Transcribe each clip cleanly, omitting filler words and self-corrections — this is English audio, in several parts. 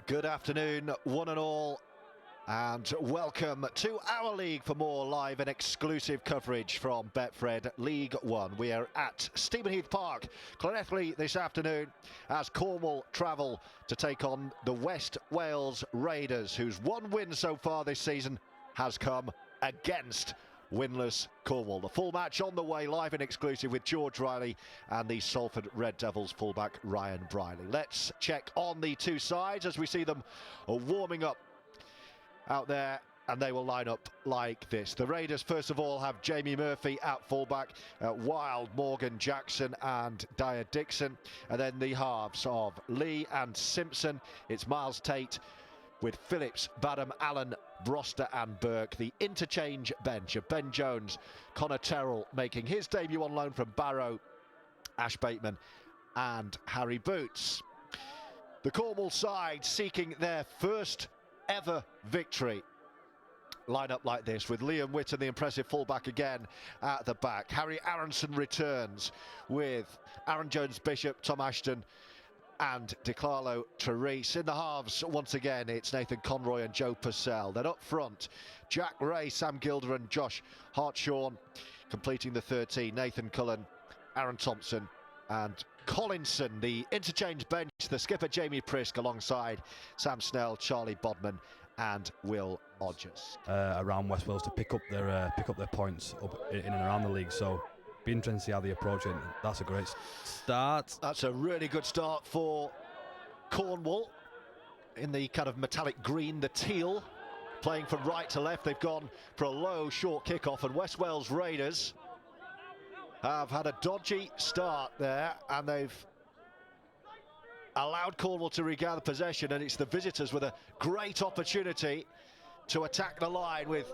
Good afternoon, one and all, and welcome to our league for more live and exclusive coverage from Betfred League 1. We are at Stebonheath Park, Cornwall this afternoon, as Cornwall travel to take on the West Wales Raiders, whose one win so far this season has come against winless Cornwall. The full match on the way, live and exclusive with George Riley and the Salford Red Devils fullback Ryan Briley. Let's check on the two sides as we see them warming up out there, and they will line up like this. The Raiders first of all have Jamie Murphy at fullback, Wild, Morgan, Jackson and Dyer Dixon, and then the halves of Lee and Simpson. It's Miles Tate with Phillips, Badham, Allen, Broster and Burke. The interchange bench of Ben Jones, Connor Terrell making his debut on loan from Barrow, Ash Bateman and Harry Boots. The Cornwall side seeking their first ever victory line up like this, with Liam Whitton, the impressive fullback, again at the back. Harry Aronson returns with Aaron Jones-Bishop, Tom Ashton and DeClarlo Therese. In the halves, once again, it's Nathan Conroy and Joe Purcell. Then up front, Jack Ray, Sam Gilder and Josh Hartshorn. Completing the 13, Nathan Cullen, Aaron Thompson and Collinson. The interchange bench, the skipper Jamie Prisk alongside Sam Snell, Charlie Bodman and Will Odgers. Around West Wales to pick up their points up in and around the league, so be interesting to see how they approach it. That's a great start. That's a really good start for Cornwall in the kind of metallic green, the teal, playing from right to left. They've gone for a low, short kickoff, and West Wales Raiders have had a dodgy start there, and they've allowed Cornwall to regather possession, and it's the visitors with a great opportunity to attack the line with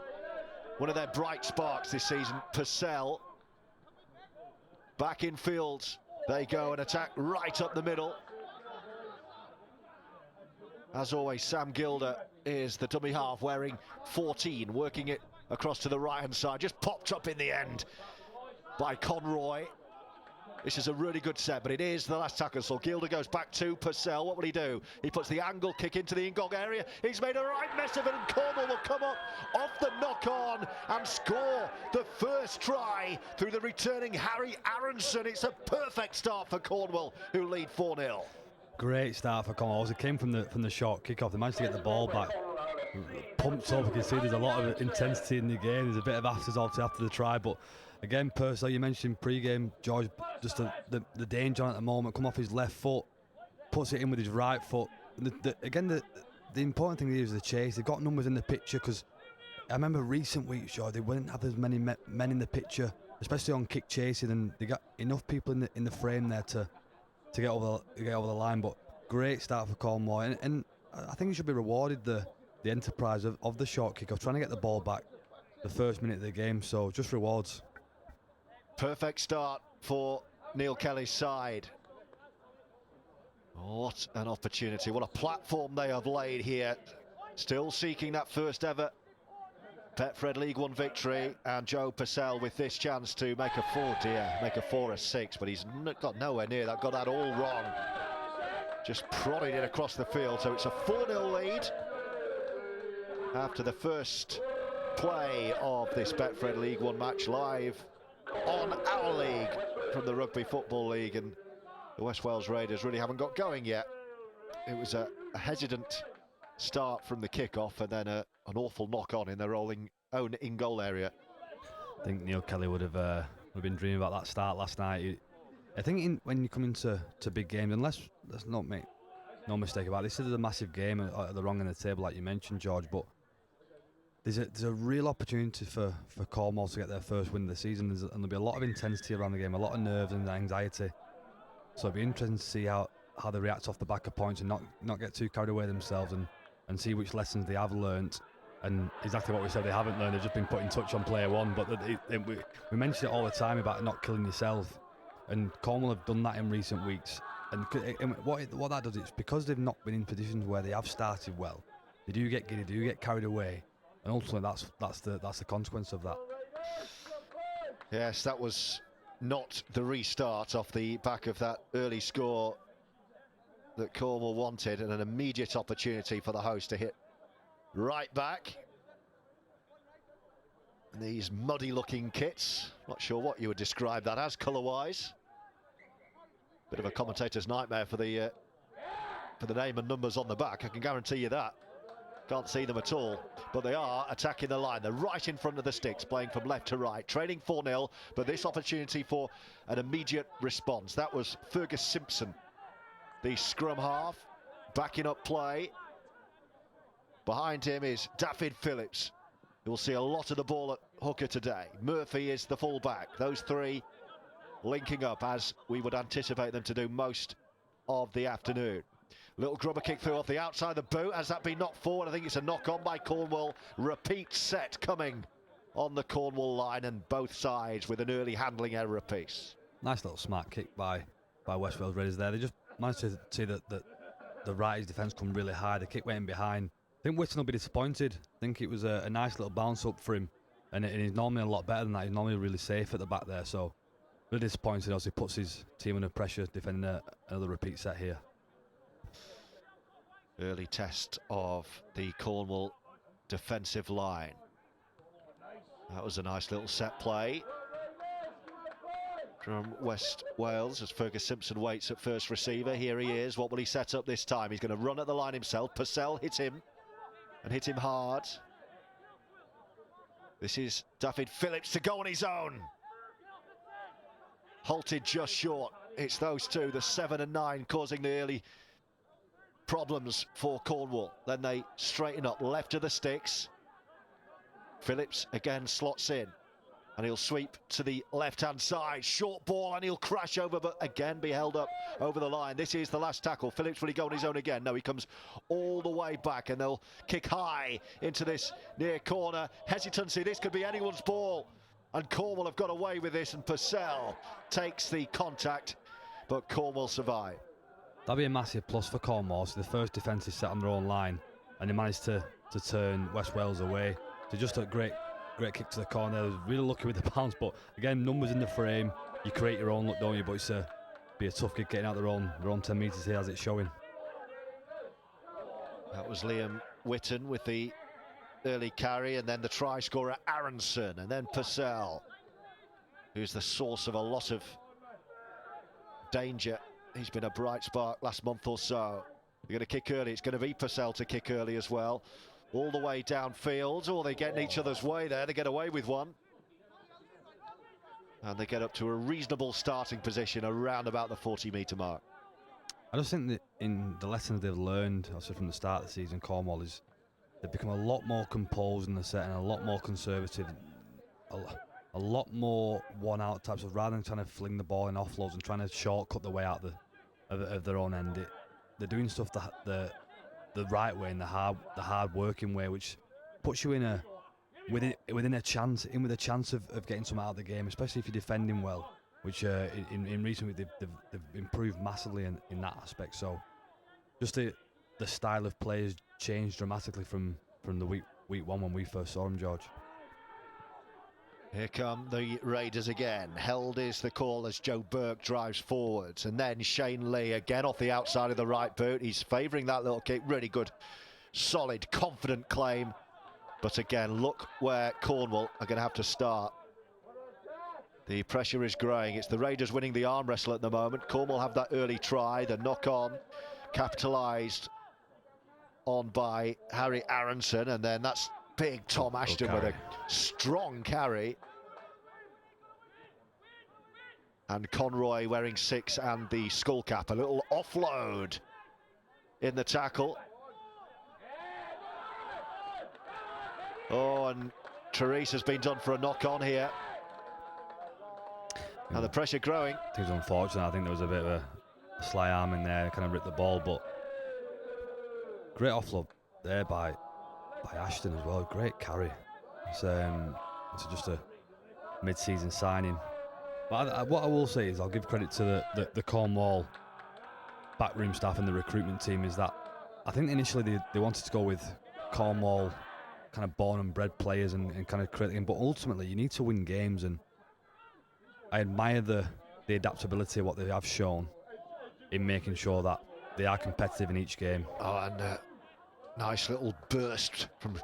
one of their bright sparks this season, Purcell. Back in field they go and attack right up the middle. As always, Sam Gilder is the dummy half, wearing 14, working it across to the right hand side, just popped up in the end by Conroy. This is a really good set, but it is the last tackle, so Gilder goes back to Purcell. What will he do? He puts the angle kick into the Ingog area. He's made a right mess of it, and Cornwall will come up off the knock-on and score the first try through the returning Harry Aronson. It's a perfect start for Cornwall, who lead 4-0. Great start for Cornwall. It came from the short kick-off. They managed to get the ball back. Pumped up, you can see there's a lot of intensity in the game. There's a bit of after the try, but again, Purcell, you mentioned pre-game, George, just the danger at the moment, come off his left foot, puts it in with his right foot. The important thing here is the chase. They've got numbers in the picture, because I remember recent weeks, George, they wouldn't have as many men in the picture, especially on kick chasing, and they got enough people in the frame there to get over the line. But great start for Cornwall, and I think he should be rewarded the enterprise of the short kick, of trying to get the ball back the first minute of the game, so just rewards. Perfect start for Neil Kelly's side. What an opportunity, what a platform they have laid here. Still seeking that first ever Betfred League 1 victory, and Joe Purcell with this chance to make a 4 or 6, but he's got nowhere near that, got that all wrong. Just prodded it across the field, so it's a 4-0 lead after the first play of this Betfred League 1 match, live on our league from the Rugby Football League. And the West Wales Raiders really haven't got going yet. It was a hesitant start from the kickoff, and then an awful knock-on in their own in-goal area. I think Neil Kelly would have been dreaming about that start last night. I think when you come into big games, and let's not make no mistake about it, this is a massive game at the wrong end of the table, like you mentioned, George, but there's a real opportunity for Cornwall to get their first win of the season, and there'll be a lot of intensity around the game, a lot of nerves and anxiety. So it'll be interesting to see how they react off the back of points and not get too carried away themselves, and see which lessons they have learnt. And exactly what we said they haven't learned, they've just been put in touch on player one. But we mention it all the time about not killing yourself, and Cornwall have done that in recent weeks. And what that does, it's because they've not been in positions where they have started well. They do get giddy, do get carried away. And ultimately, that's the consequence of that. Yes, that was not the restart off the back of that early score that Cornwall wanted, and an immediate opportunity for the host to hit right back. And these muddy looking kits, not sure what you would describe that as colour wise. Bit of a commentator's nightmare for the name and numbers on the back, I can guarantee you that. Can't see them at all, but they are attacking the line. They're right in front of the sticks, playing from left to right, trailing 4-0, but this opportunity for an immediate response. That was Fergus Simpson, the scrum half, backing up play. Behind him is Betfred Phillips. You'll see a lot of the ball at hooker today. Murphy is the full-back. Those three linking up as we would anticipate them to do most of the afternoon. Little grubber kick through off the outside of the boot. Has that been knocked forward? I think it's a knock on by Cornwall. Repeat set coming on the Cornwall line, and both sides with an early handling error apiece. Nice little smart kick by West Wales Raiders there. They just managed to see that the Righties defence come really high. The kick went in behind. I think Whitton will be disappointed. I think it was a nice little bounce up for him, and he's normally a lot better than that. He's normally really safe at the back there, so really disappointed as he puts his team under pressure defending another repeat set here. Early test of the Cornwall defensive line. That was a nice little set play from West Wales as Fergus Simpson waits at first receiver. Here he is. What will he set up this time? He's going to run at the line himself. Purcell hit him, and hit him hard. This is Betfred Phillips to go on his own. Halted just short. It's those two, the 7 and 9, causing the early problems for Cornwall. Then they straighten up left of the sticks. Phillips again slots in, and he'll sweep to the left-hand side. Short ball, and he'll crash over, but again be held up over the line. This is the last tackle. Phillips, will he go on his own again? No, he comes all the way back, and they'll kick high into this near corner. Hesitancy, this could be anyone's ball, and Cornwall have got away with this, and Purcell takes the contact, but Cornwall survive. That'd be a massive plus for Cornwall. So the first defence is set on their own line, and they managed to turn West Wales away. So just a great kick to the corner. They was really lucky with the bounce, but again, numbers in the frame. You create your own look, don't you? But it's be a tough kick getting out their own 10 metres here as it's showing. That was Liam Whitton with the early carry, and then the try scorer Aronson, and then Purcell, who's the source of a lot of danger. He's been a bright spark last month or so. They're going to kick early. It's going to be Purcell to kick early as well. All the way downfield. Oh, they get in each other's way there. They get away with one. And they get up to a reasonable starting position around about the 40-metre mark. I just think that in the lessons they've learned, also from the start of the season, Cornwall, is they've become a lot more composed in the set and a lot more conservative. A lot more one-out types of, rather than trying to fling the ball in offloads and trying to shortcut the way out of their own end. They're doing stuff the right way and the hard working way, which puts you within a chance of getting some out of the game, especially if you're defending well. Which in recent weeks they've improved massively in that aspect. So just the style of play has changed dramatically from the week one when we first saw them, George. Here come the Raiders again. Held is the call as Joe Burke drives forwards. And then Shane Lee again off the outside of the right boot. He's favouring that little kick. Really good, solid, confident claim. But again, look where Cornwall are going to have to start. The pressure is growing. It's the Raiders winning the arm wrestle at the moment. Cornwall have that early try. The knock-on capitalised on by Harry Aronson. And then that's big Tom Ashton with a strong carry. And Conroy wearing 6 and the skull cap. A little offload in the tackle. Oh, and Therese has been done for a knock-on here. And the pressure growing. I think it was unfortunate. I think there was a bit of a sly arm in there, kind of ripped the ball, but great offload there by Ashton as well. Great carry. It's just a mid-season signing. But what I will say is I'll give credit to the Cornwall backroom staff and the recruitment team, is that I think initially they wanted to go with Cornwall kind of born and bred players and kind of create them, but ultimately you need to win games, and I admire the adaptability of what they have shown in making sure that they are competitive in each game. Oh, and nice little burst from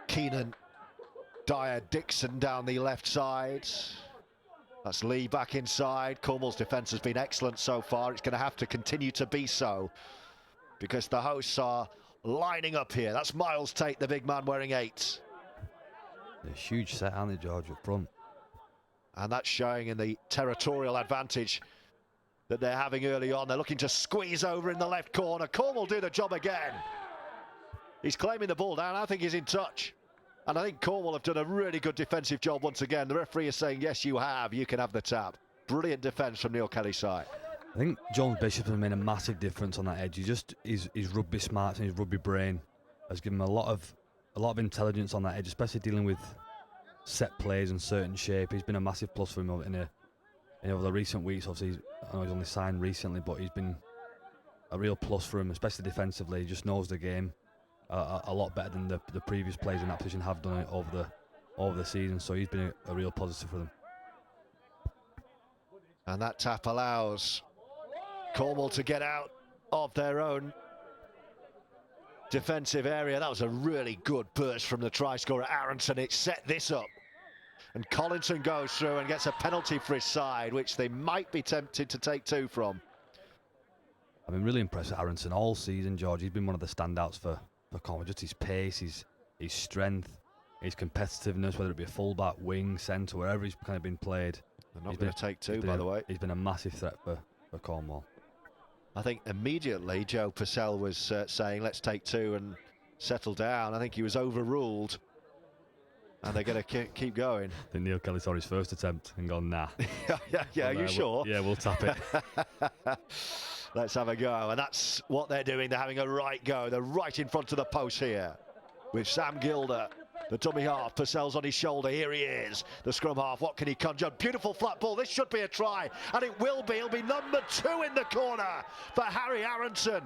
Keenan Dyer Dixon down the left side. That's Lee back inside. Cornwall's defence has been excellent so far. It's going to have to continue to be so because the hosts are lining up here. That's Miles Tate, the big man wearing 8. A huge set, aren't they, George, up front? And that's showing in the territorial advantage that they're having early on. They're looking to squeeze over in the left corner. Cornwall do the job again. He's claiming the ball down. I think he's in touch. And I think Cornwall have done a really good defensive job once again. The referee is saying, yes, you have. You can have the tap. Brilliant defence from Neil Kelly's side. I think Jones Bishop has made a massive difference on that edge. His rugby smarts and his rugby brain has given him a lot of intelligence on that edge, especially dealing with set plays and certain shape. He's been a massive plus for him over the recent weeks. Obviously, I know he's only signed recently, but he's been a real plus for him, especially defensively. He just knows the game a lot better than the previous players in that position have done it over the season. So he's been a real positive for them. And that tap allows Cornwall to get out of their own defensive area. That was a really good burst from the try scorer Aronson. It set this up. And Collinson goes through and gets a penalty for his side, which they might be tempted to take 2 from. I've been really impressed with Aronson all season, George. He's been one of the standouts for Cornwall. Just his pace, his strength, his competitiveness, whether it be a fullback, wing, centre, wherever he's kind of been played. They're not going to take 2, by the way. He's been a massive threat for Cornwall. I think immediately Joe Purcell was saying, let's take 2 and settle down. I think he was overruled. And they're going to keep going. I think Neil Kelly saw his first attempt and gone, nah. yeah, are you sure? We'll tap it. Let's have a go. And that's what they're doing. They're having a right go. They're right in front of the post here with Sam Gilder, the dummy half. Purcell's on his shoulder. Here he is, the scrum half. What can he conjure? Beautiful flat ball. This should be a try. And it will be. It'll be number 2 in the corner for Harry Aronson,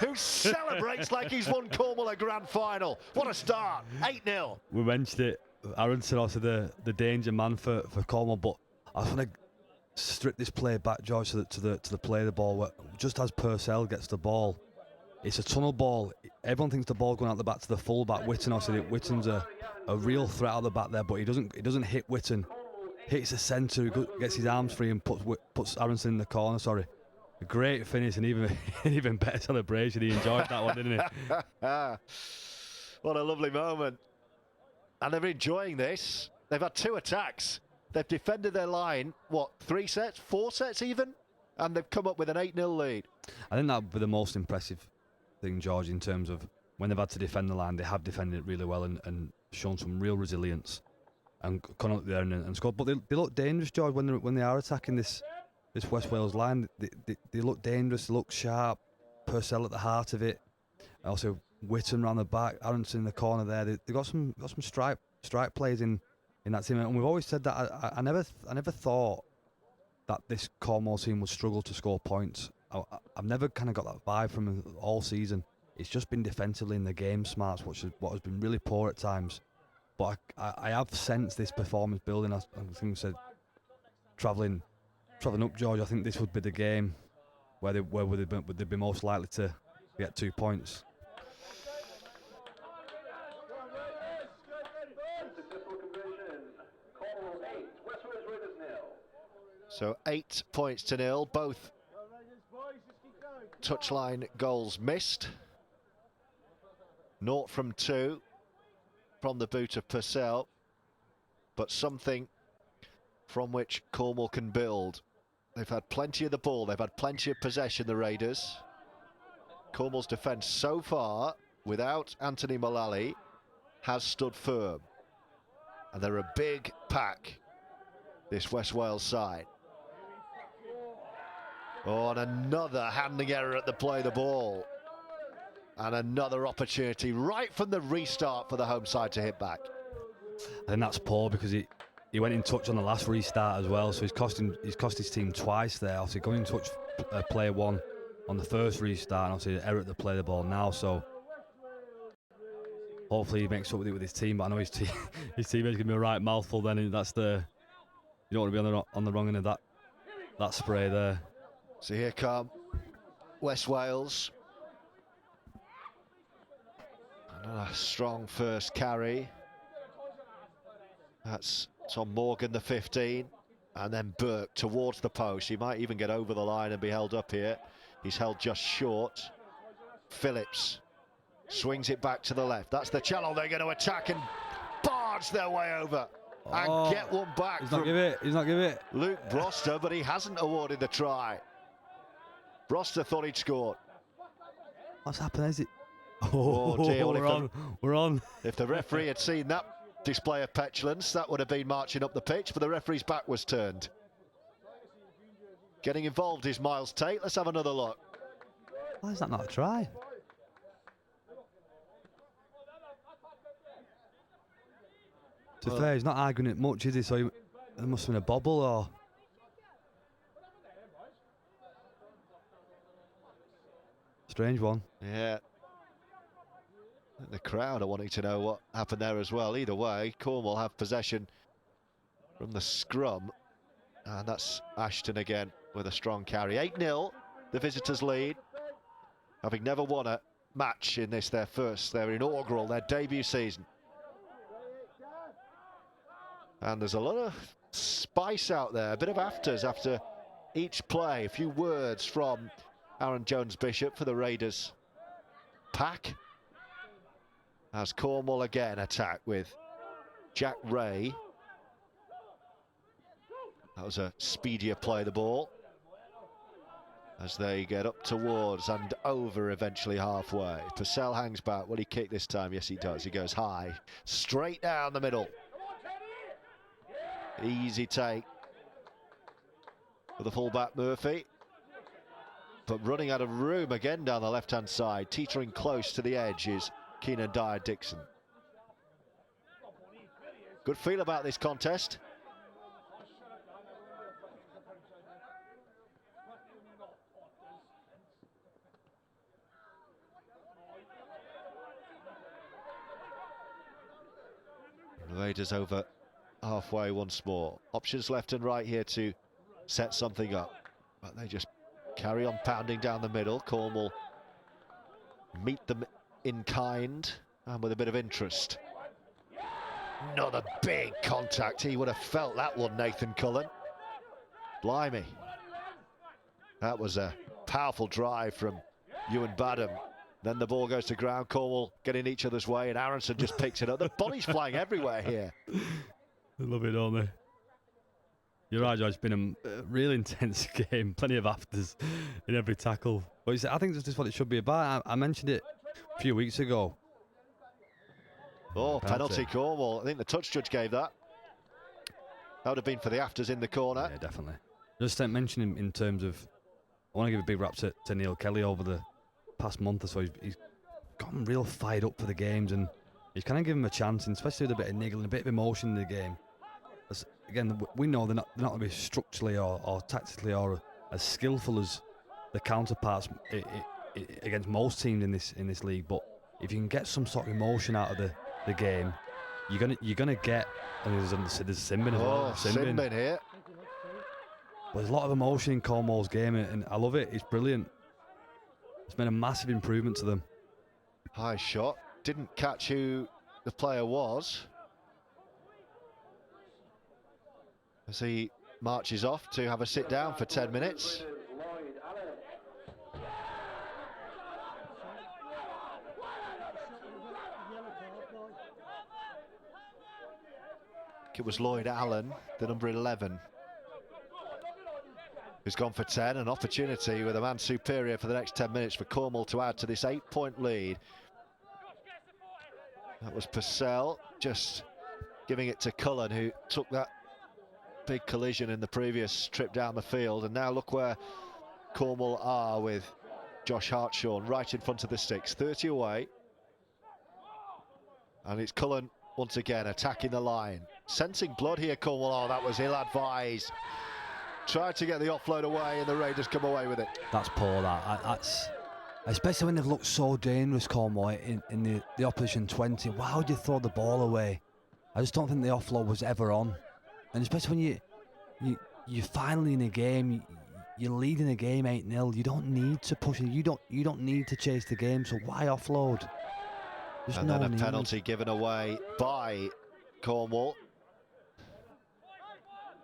who celebrates like he's won Cornwall a grand final. What a start. 8-0. We mentioned it. Aronson also the danger man for Cornwall, but I want to strip this play back, George, to the play of the ball. Just as Purcell gets the ball, it's a tunnel ball. Everyone thinks the ball going out the back to the full-back. Witten, obviously, Witten's a real threat out the back there, but he doesn't hit Witten. Hits the centre, gets his arms free and puts Aronson in the corner. Sorry. A great finish and even better celebration. He enjoyed that one, didn't he? What a lovely moment. And they're enjoying this. They've had 2 attacks. They've defended their line, 3 sets, 4 sets even? And they've come up with an 8-0 lead. I think that would be the most impressive thing, George, in terms of when they've had to defend the line. They have defended it really well and shown some real resilience and gone up there and scored. But they look dangerous, George, when they are attacking this West Wales line. They look dangerous, they look sharp. Purcell at the heart of it. Also Witten round the back, Aronson in the corner there. They got some strike players in that team, and we've always said that. I never thought that this Cornwall team would struggle to score points. I've never kind of got that vibe from them all season. It's just been defensively in the game smarts, what has been really poor at times. But I have sensed this performance building. I think I said travelling up, George. I think this would be the game where they'd be most likely to get 2 points. So 8 points to 0, both touchline goals missed. 0 from 2 from the boot of Purcell, but something from which Cornwall can build. They've had plenty of the ball, they've had plenty of possession, the Raiders. Cornwall's defence so far, without Anthony Mullally, has stood firm. And they're a big pack, this West Wales side. Oh, and another handling error at the play of the ball. And another opportunity right from the restart for the home side to hit back. I think that's poor because he went in touch on the last restart as well, so he's cost his team twice there. Obviously going in touch player 1 on the first restart, and obviously error at the play of the ball now, so hopefully he makes up with it with his team, but I know his teammate's going to be a right mouthful then, and that's you don't want to be on the wrong end of that spray there. So here come West Wales. And a strong first carry. That's Tom Morgan, the 15. And then Burke towards the post. He might even get over the line and be held up here. He's held just short. Phillips swings it back to the left. That's the channel they're going to attack and barge their way over and get one back. He's not give it. He's not give it. Luke Broster, but he hasn't awarded the try. Broster thought he'd scored. What's happened? Is it? Oh dear, well, we're on. If the referee had seen that display of petulance, that would have been marching up the pitch, but the referee's back was turned. Getting involved is Miles Tate. Let's have another look. Why is that not a try? To be fair, he's not arguing it much, is he? So there must have been a bobble or... Strange one. Yeah. The crowd are wanting to know what happened there as well. Either way, Cornwall have possession from the scrum. And that's Ashton again with a strong carry. 8-0, the visitors lead. Having never won a match in this, their inaugural, their debut season. And there's a lot of spice out there, a bit of afters after each play. A few words from Aaron Jones-Bishop for the Raiders pack. As Cornwall again attack with Jack Ray. That was a speedier play, the ball. As they get up towards and over eventually halfway. Purcell hangs back. Will he kick this time? Yes, he does. He goes high. Straight down the middle. Easy take for the fullback Murphy. But running out of room again down the left-hand side. Teetering close to the edge is Keenan Dyer-Dixon. Good feel about this contest. The Raiders over halfway once more. Options left and right here to set something up. But they just carry on pounding down the middle. Cornwall meet them in kind and with a bit of interest. Another big contact. He would have felt that one, Nathan Cullen. Blimey. That was a powerful drive from Ewan Badham. Then the ball goes to ground. Cornwall getting each other's way, and Aronson just picks it up. The body's flying everywhere here. They love it, don't they? You're right, George. It's been a real intense game. Plenty of afters in every tackle. But I think that's just what it should be about. I mentioned it a few weeks ago. Oh, penalty Cornwall. I think the touch judge gave that. That would have been for the afters in the corner. Yeah, definitely. Just mentioning in terms of, I want to give a big rap to Neil Kelly over the past month or so. He's gotten real fired up for the games, and he's kind of given him a chance, and especially with a bit of niggling, a bit of emotion in the game. Again, we know they're not going to be structurally or tactically or as skillful as the counterparts against most teams in this league. But if you can get some sort of emotion out of the game, you're gonna get. And there's Simbin as well. Simbin here. But there's a lot of emotion in Cornwall's game, and I love it. It's brilliant. It's made a massive improvement to them. High shot. Didn't catch who the player was. As he marches off to have a sit down for 10 minutes. It was Lloyd Allen, the number 11, who's gone for 10. An opportunity with a man superior for the next 10 minutes for Cornwall to add to this 8-point lead. That was Purcell just giving it to Cullen, who took that big collision in the previous trip down the field. And now look where Cornwall are with Josh Hartshorn right in front of the sticks, 30 away. And it's Cullen once again attacking the line. Sensing blood here, Cornwall. Oh, that was ill-advised. Tried to get the offload away, and the Raiders come away with it. That's poor, that's especially when they've looked so dangerous, Cornwall, in the opposition 20. Why would you throw the ball away? I just don't think the offload was ever on. And especially when you're finally in a game, you're leading the game 8-0. You don't need to push it. You don't need to chase the game. So why offload? There's and no then a need. penalty given away by Cornwall.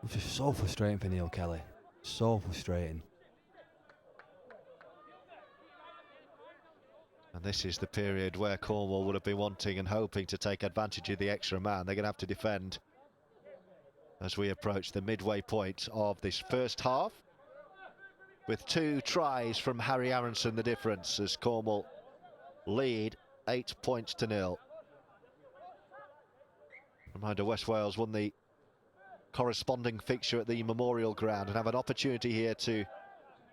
It's just so frustrating for Neil Kelly. So frustrating. And this is the period where Cornwall would have been wanting and hoping to take advantage of the extra man. They're going to have to defend as we approach the midway point of this first half, with 2 tries from Harry Aronson the difference as Cornwall lead 8 points to 0. Reminder, West Wales won the corresponding fixture at the Memorial Ground and have an opportunity here to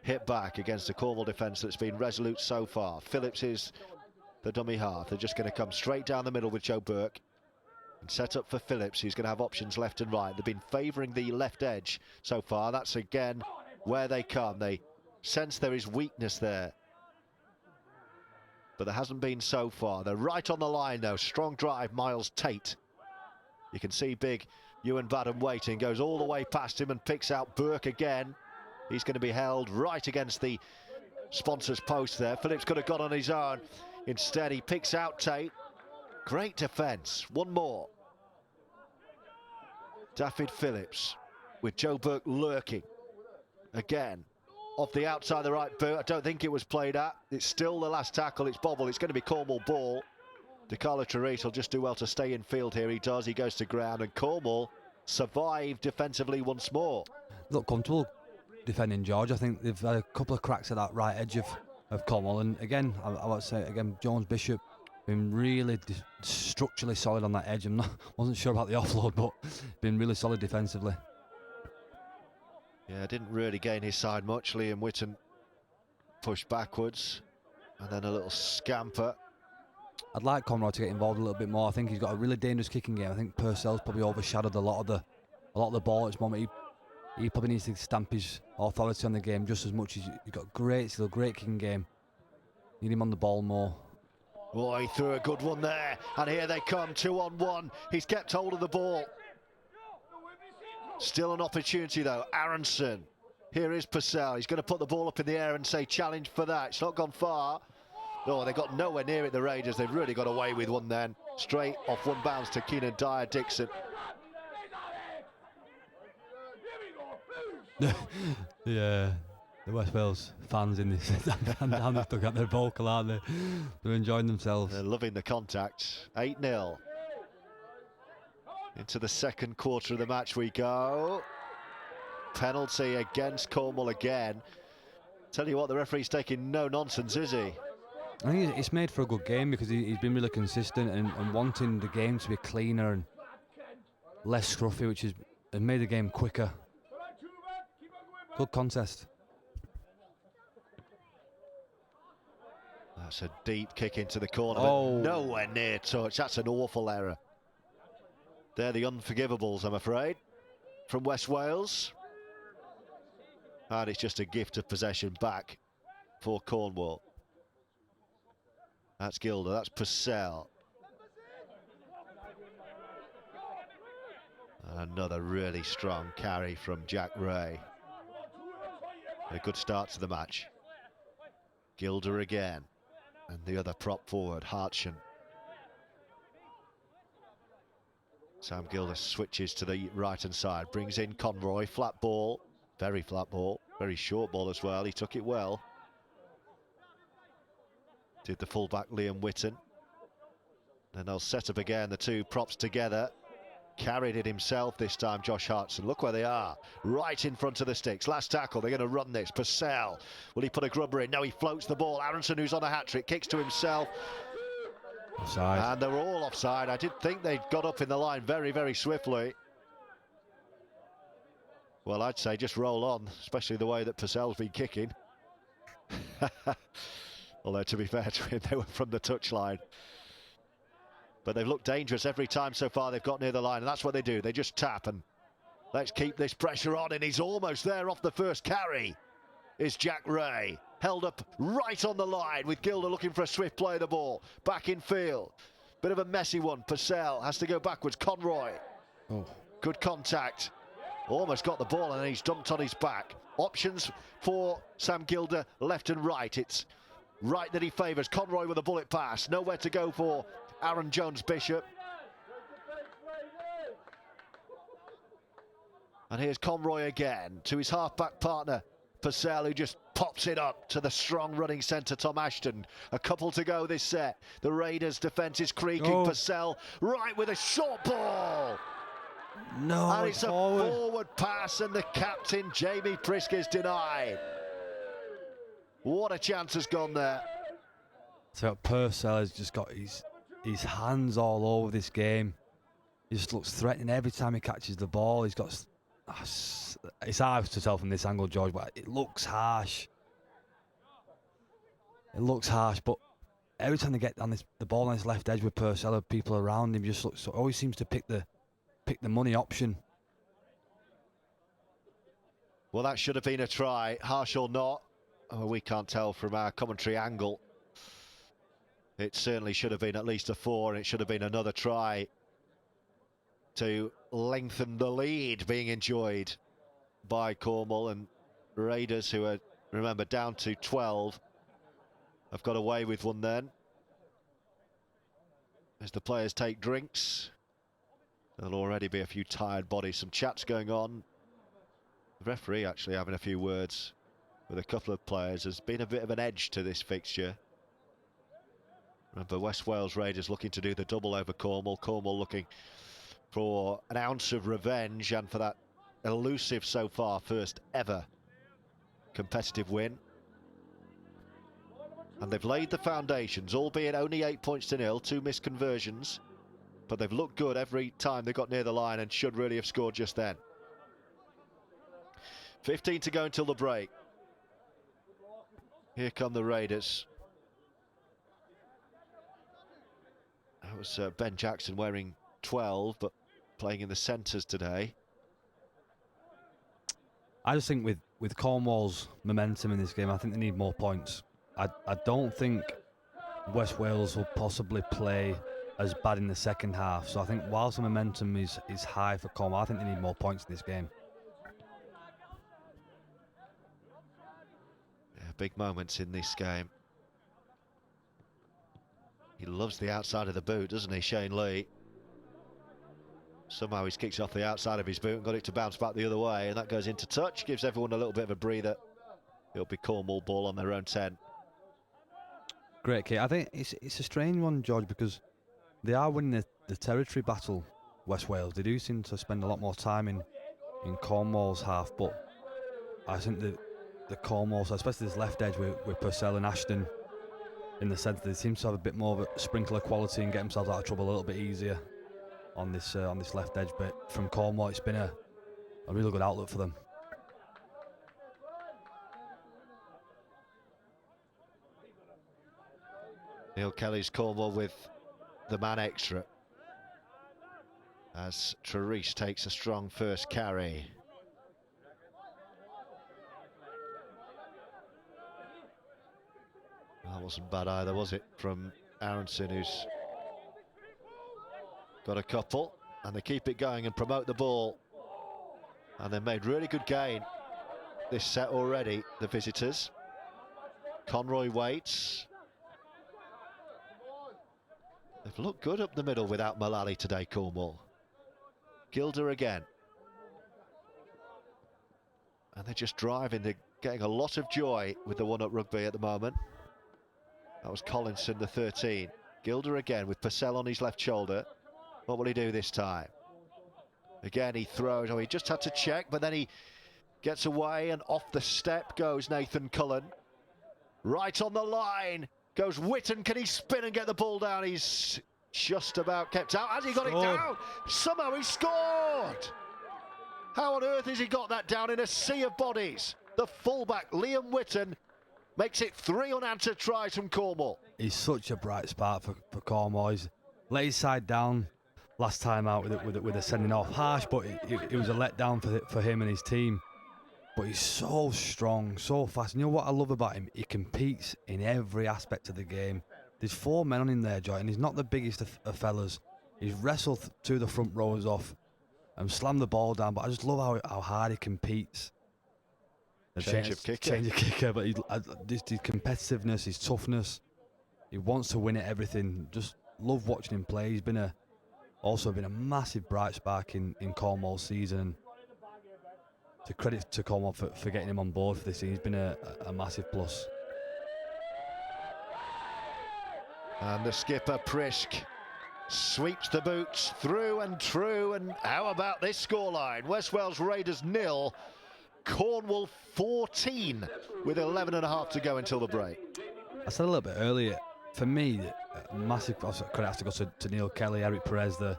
hit back against a Cornwall defence that's been resolute so far. Phillips is the dummy half. They're just going to come straight down the middle with Joe Burke and set up for Phillips, who's going to have options left and right. They've been favouring the left edge so far. That's again where they come. They sense there is weakness there, but there hasn't been so far. They're right on the line though. Strong drive, Miles Tate. You can see big Ewan Badham waiting, goes all the way past him and picks out Burke again. He's going to be held right against the sponsor's post there. Phillips could have got on his own. Instead, he picks out Tate. Great defence. One more. David Phillips with Joe Burke lurking. Again, off the outside of the right boot. I don't think it was played at. It's still the last tackle. It's Bobble. It's going to be Cornwall ball. DeCarlo Therese will just do well to stay in field here. He does. He goes to ground, and Cornwall survive defensively once more. Look comfortable defending George. I think they've had a couple of cracks at that right edge of Cornwall, and again, I would say again, Jones Bishop been really structurally solid on that edge. Wasn't sure about the offload, but been really solid defensively. Yeah, didn't really gain his side much. Liam Whitton pushed backwards, and then a little scamper. I'd like Conroy to get involved a little bit more. I think he's got a really dangerous kicking game. I think Purcell's probably overshadowed a lot of the ball at this moment. He probably needs to stamp his authority on the game just as much as he's got great kicking game. Need him on the ball more. Boy, he threw a good one there, and here they come, 2-on-1. He's kept hold of the ball. Still an opportunity though. Aronson. Here is Purcell. He's going to put the ball up in the air and say challenge for that. It's not gone far. Oh, they got nowhere near it, the Raiders. They've really got away with one then. Straight off one bounce to Keenan Dyer-Dixon. Yeah, the West Wales fans in this down this dugout, they're vocal, aren't they? They're enjoying themselves. They're loving the contact. 8-0. Into the second quarter of the match we go. Penalty against Cornwall again. Tell you what, the referee's taking no nonsense, is he? I think it's made for a good game because he's been really consistent and wanting the game to be cleaner and less scruffy, which has made the game quicker. Good contest. That's a deep kick into the corner, but nowhere near touch. That's an awful error. They're the unforgivables, I'm afraid, from West Wales. And it's just a gift of possession back for Cornwall. That's Gilder, that's Purcell. And another really strong carry from Jack Ray. A good start to the match. Gilder again. And the other prop forward, Hartsham. Sam Gilder switches to the right-hand side, brings in Conroy, flat ball, very flat ball, very short ball as well. He took it well. Did the fullback Liam Whitton. Then they'll set up again, the two props together. Carried it himself this time, Josh Hartson. Look where they are, right in front of the sticks. Last tackle, they're going to run this. Purcell, will he put a grubber in? No, he floats the ball. Aronson, who's on a hat-trick, kicks to himself. Offside. And they were all offside. I did think they'd got up in the line very, very swiftly. Well, I'd say just roll on, especially the way that Purcell's been kicking. Although, to be fair to him, they were from the touchline. But they've looked dangerous every time so far they've got near the line, and that's what they do. They just tap and let's keep this pressure on, and he's almost there off the first carry. Is Jack Ray. Held up right on the line with Gilder looking for a swift play of the ball. Back in field. Bit of a messy one. Purcell has to go backwards. Conroy. Oh. Good contact. Almost got the ball and then he's dumped on his back. Options for Sam Gilder, left and right. It's right that he favours. Conroy with a bullet pass. Nowhere to go for Aaron Jones-Bishop. And here's Conroy again to his half-back partner, Purcell, who just pops it up to the strong running centre, Tom Ashton. A couple to go this set. The Raiders' defence is creaking. Oh. Purcell right with a short ball. No, And it's a forward pass, and the captain, Jamie Prisk, is denied. What a chance has gone there. So Purcell has just got his hands all over this game. He just looks threatening every time he catches the ball. He's got... It's hard to tell from this angle, George, but it looks harsh. It looks harsh, but every time they get on the ball on his left edge with Purcell, people around him just looks... So always seems to pick the money option. Well, that should have been a try, harsh or not. Oh, we can't tell from our commentary angle. It certainly should have been at least a 4, and it should have been another try to lengthen the lead being enjoyed by Cornwall. And Raiders, who are, remember, down to 12, have got away with one then. As the players take drinks, there'll already be a few tired bodies, some chats going on. The referee actually having a few words with a couple of players. There's been a bit of an edge to this fixture. Remember, West Wales Raiders looking to do the double over Cornwall. Cornwall looking for an ounce of revenge and for that elusive so far first ever competitive win. And they've laid the foundations, albeit only 8 points to 0, 2 missed conversions. But they've looked good every time they got near the line and should really have scored just then. 15 to go until the break. Here come the Raiders. That was Ben Jackson wearing 12, but playing in the centres today. I just think with Cornwall's momentum in this game, I think they need more points. I don't think West Wales will possibly play as bad in the second half. So I think whilst the momentum is high for Cornwall, I think they need more points in this game. Yeah, big moments in this game. He loves the outside of the boot, doesn't he, Shane Lee? Somehow he's kicked off the outside of his boot and got it to bounce back the other way, and that goes into touch, gives everyone a little bit of a breather. It'll be Cornwall ball on their own 10. Great kick. I think it's a strange one, George, because they are winning the territory battle, West Wales. They do seem to spend a lot more time in Cornwall's half, but I think the Cornwall, especially this left edge with Purcell and Ashton, in the sense that they seem to have a bit more of a sprinkle of quality and get themselves out of trouble a little bit easier on this left edge. But from Cornwall, it's been a really good outlook for them. Neil Kelly's Cornwall with the man extra as Therese takes a strong first carry. That wasn't bad either, was it, from Aronson, who's got a couple, and they keep it going and promote the ball. And they've made really good gain this set already, the visitors. Conroy waits. They've looked good up the middle without Mullally today, Cornwall. Gilder again. And they're just driving, they're getting a lot of joy with the one-up rugby at the moment. That was Collinson, the 13. Gilder again with Purcell on his left shoulder. What will he do this time? Again, he throws. Oh, he just had to check, but then he gets away, and off the step goes Nathan Cullen. Right on the line goes Witten. Can he spin and get the ball down? He's just about kept out. Has he got it down? Somehow he scored. How on earth has he got that down in a sea of bodies? The fullback, Liam Witten, makes it 3 unanswered tries from Cornwall. He's such a bright spark for Cornwall. He's let his side down last time out with a sending off. Harsh, but it was a letdown for him and his team. But he's so strong, so fast. And you know what I love about him? He competes in every aspect of the game. There's 4 men on him there, Joy, and he's not the biggest of fellas. He's wrestled 2 of the front rowers off and slam the ball down. But I just love how hard he competes. Change of kicker, but his competitiveness, his toughness. He wants to win at everything. Just love watching him play. He's also been a massive bright spark in Cornwall's season. And to credit to Cornwall for getting him on board for this season. He's been a massive plus. And the skipper, Prisk, sweeps the boots through and through. And how about this scoreline? West Wales Raiders 0, Cornwall 14, with 11.5 to go until the break. I said a little bit earlier, for me, massive credit has to go to Neil Kelly, Eric Perez, the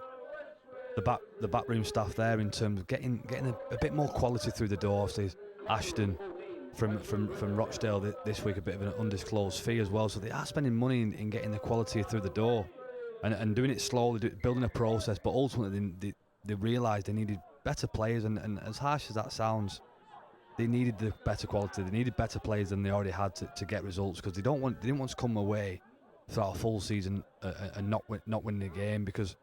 backroom staff there, in terms of getting a bit more quality through the door. Obviously, Ashton from Rochdale this week, a bit of an undisclosed fee as well. So they are spending money in getting the quality through the door and doing it slowly, building a process. But ultimately, they realised they needed better players. And as harsh as that sounds, they needed the better quality. They needed better players than they already had to get results, because they didn't want to come away throughout a full season and not win the game, because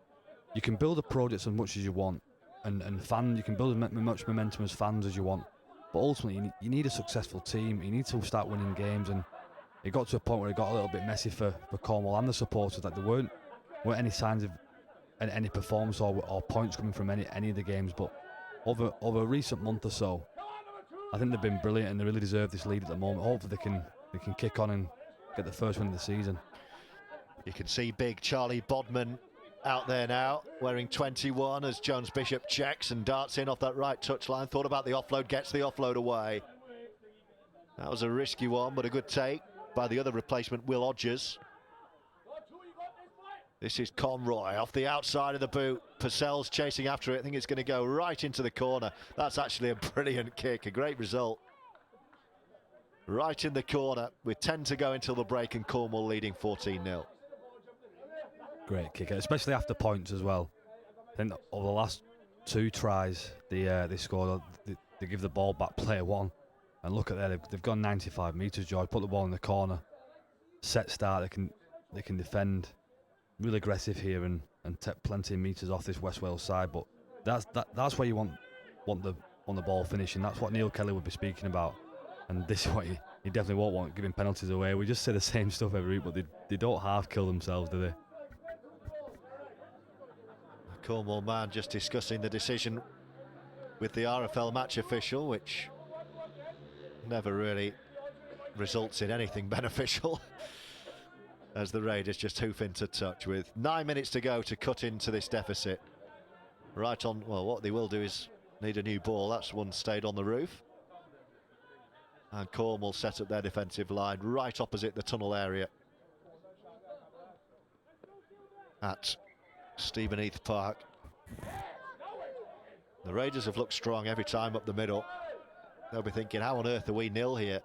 you can build a project as much as you want, and you can build as much momentum as fans as you want, but ultimately you need a successful team. You need to start winning games, and it got to a point where it got a little bit messy for Cornwall and the supporters. That there weren't any signs of any performance or points coming from any of the games. But over a recent month or so, I think they've been brilliant, and they really deserve this lead at the moment. Hopefully they can kick on and get the first win of the season. You can see big Charlie Bodman out there now, wearing 21, as Jones Bishop checks and darts in off that right touchline. Thought about the offload, gets the offload away. That was a risky one, but a good take by the other replacement, Will Odgers. This is Conroy off the outside of the boot. Purcell's chasing after it. I think it's going to go right into the corner. That's actually a brilliant kick, a great result. Right in the corner with 10 to go until the break, and Cornwall leading 14-0. Great kicker, especially after points as well. I think over the last 2 tries they scored, they give the ball back, player one, and look at that, they've gone 95 metres, George, put the ball in the corner, set start, they can defend, really aggressive here and take plenty of metres off this West Wales side. But that's where you want the ball finishing. That's what Neil Kelly would be speaking about, and this is what he definitely won't want, giving penalties away. We just say the same stuff every week, but they don't half kill themselves, do they? Cornwall man just discussing the decision with the RFL match official, which never really results in anything beneficial, as the Raiders just hoof into touch with 9 minutes to go to cut into this deficit. Right on, well, what they will do is need a new ball. That's one stayed on the roof. And Cornwall set up their defensive line right opposite the tunnel area at Stebonheath Park. The Raiders have looked strong every time up the middle. They'll be thinking, how on earth are we nil here?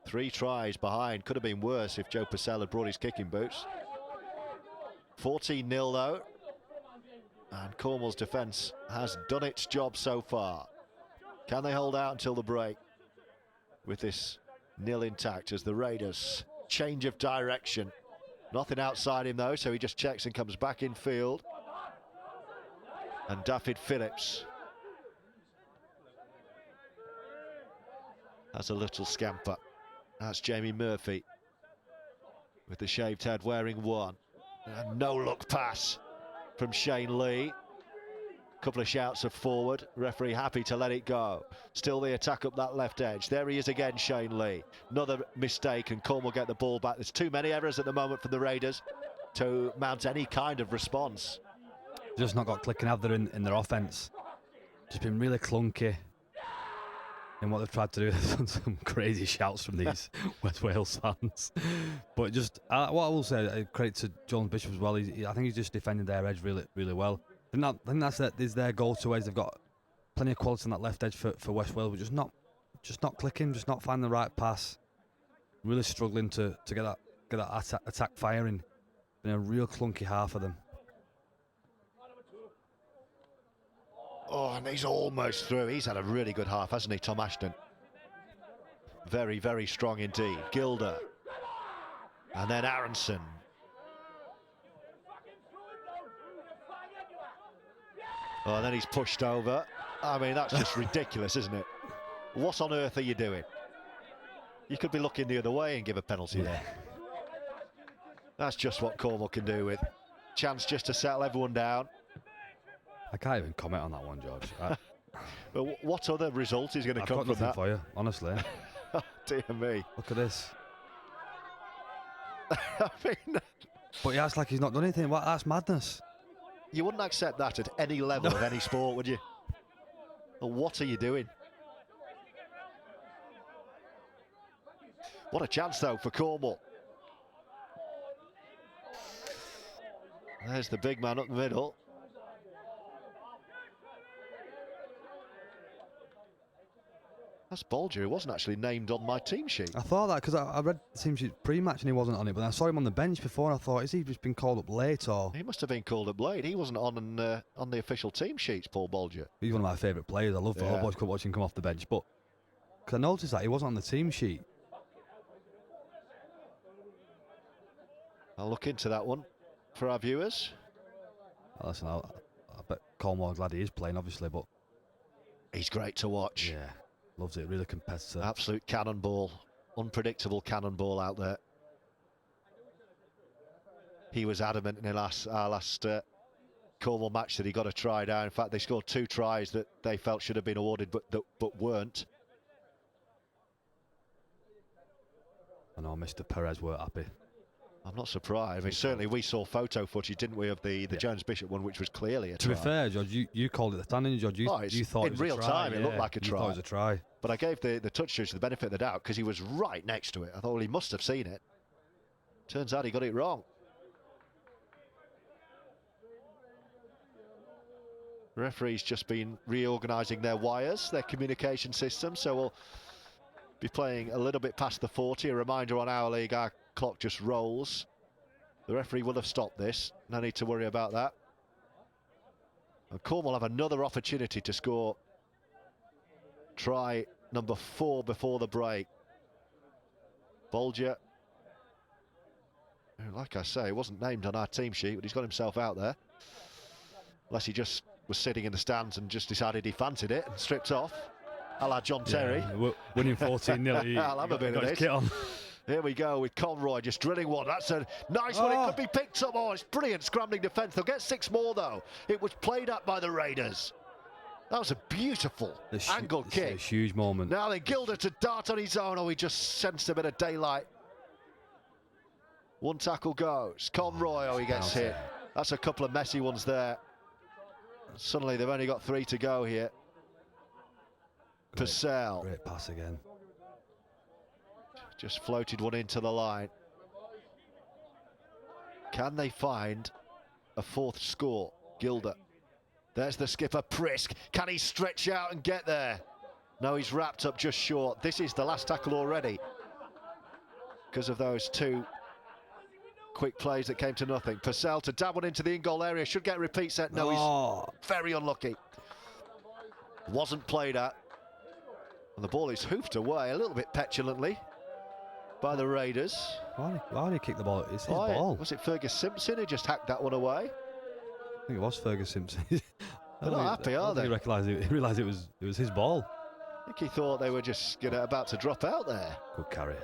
3 tries behind, could have been worse if Joe Purcell had brought his kicking boots. 14-0 though, and Cornwall's defence has done its job so far. Can they hold out until the break with this nil intact, as the Raiders change of direction? Nothing outside him though, so he just checks and comes back in field. And Daffyd Phillips has a little scamper. That's Jamie Murphy with the shaved head wearing 1. A no-look pass from Shane Lee. Couple of shouts of forward. Referee happy to let it go. Still the attack up that left edge. There he is again, Shane Lee. Another mistake, and Cornwall get the ball back. There's too many errors at the moment for the Raiders to mount any kind of response. Just not got clicking, have there, in their offence. Just been really clunky in what they've tried to do. Some crazy shouts from these West Wales fans. But just what I will say, credit to Jones Bishop as well. I think he's just defended their edge really, really well. I think that's their go-to edge. They've got plenty of quality on that left edge for West Wales, but just not clicking, just not finding the right pass. Really struggling to get that attack firing. Been a real clunky half of them. Oh, and he's almost through. He's had a really good half, hasn't he, Tom Ashton? Very, very strong indeed. Gilder. And then Aronson. Oh, and then he's pushed over. I mean, that's just ridiculous, isn't it? What on earth are you doing? You could be looking the other way and give a penalty there. That's just what Cornwall can do with. Chance just to settle everyone down. I can't even comment on that one, George. But what other result is going to come from that? I've got nothing for you, honestly. Oh, dear me. Look at this. I mean... But yeah, it's like he's not done anything. That's madness. You wouldn't accept that at any level of any sport, would you? Well, what are you doing? What a chance, though, for Cornwall. There's the big man up the middle. That's Bolger, who wasn't actually named on my team sheet. I thought that because I read the team sheet pre-match and he wasn't on it, but I saw him on the bench before and I thought, is he just been called up late or...? He must have been called up late. He wasn't on the official team sheets, Paul Bolger. He's one of my favourite players. I love watching him come off the bench, but because I noticed that he wasn't on the team sheet. I'll look into that one for our viewers. Well, listen, I bet Cornwall glad he is playing, obviously, but... He's great to watch. Yeah. Loves it, really competitive. Absolute cannonball, unpredictable cannonball out there. He was adamant in our last Cornwall match that he got a try down. In fact, they scored 2 tries that they felt should have been awarded, but weren't. I know Mr. Perez weren't happy. I'm not surprised. I mean, certainly we saw photo footage, didn't we, of the Jones Bishop one, which was clearly a try. To be fair, George, you called it the standing, George. You thought in it was real a try. time it looked like a try. You thought it was a try. But I gave the touch judge the benefit of the doubt because he was right next to it. I thought, well, he must have seen it. Turns out he got it wrong. The referee's just been reorganising their wires, their communication system, so we'll be playing a little bit past the 40. A reminder on our league, our clock just rolls. The referee will have stopped this. No need to worry about that. And Cornwall have another opportunity to score try number 4 before the break. Bolger, like I say, wasn't named on our team sheet, but he's got himself out there. Unless he just was sitting in the stands and just decided he fancied it and stripped off, a la John Terry. Winning 14-0. I'll have a bit of this. Kit on. Here we go with Conroy just drilling one. That's a nice one. It could be picked up. Oh, it's brilliant scrambling defence. They'll get 6 more, though. It was played up by the Raiders. That was a beautiful angled kick. A huge moment. Now then, Gilder to dart on his own. Oh, he just sensed a bit of daylight. One tackle goes. Conroy, oh, he gets hit. That's a couple of messy ones there. Suddenly, they've only got 3 to go here. Purcell. Great pass again. Just floated one into the line. Can they find a 4th score? Gilder. There's the skipper, Prisk. Can he stretch out and get there? No, he's wrapped up just short. This is the last tackle already because of those 2 quick plays that came to nothing. Purcell to dab one into the in-goal area. Should get a repeat set. No, he's very unlucky. Wasn't played at. And the ball is hoofed away a little bit petulantly by the Raiders. Why did he kick the ball? It's his ball. Was it Fergus Simpson who just hacked that one away? I think it was Fergus Simpson. They're not happy, are they? He realised it was his ball. I think he thought they were just about to drop out there. Good carry.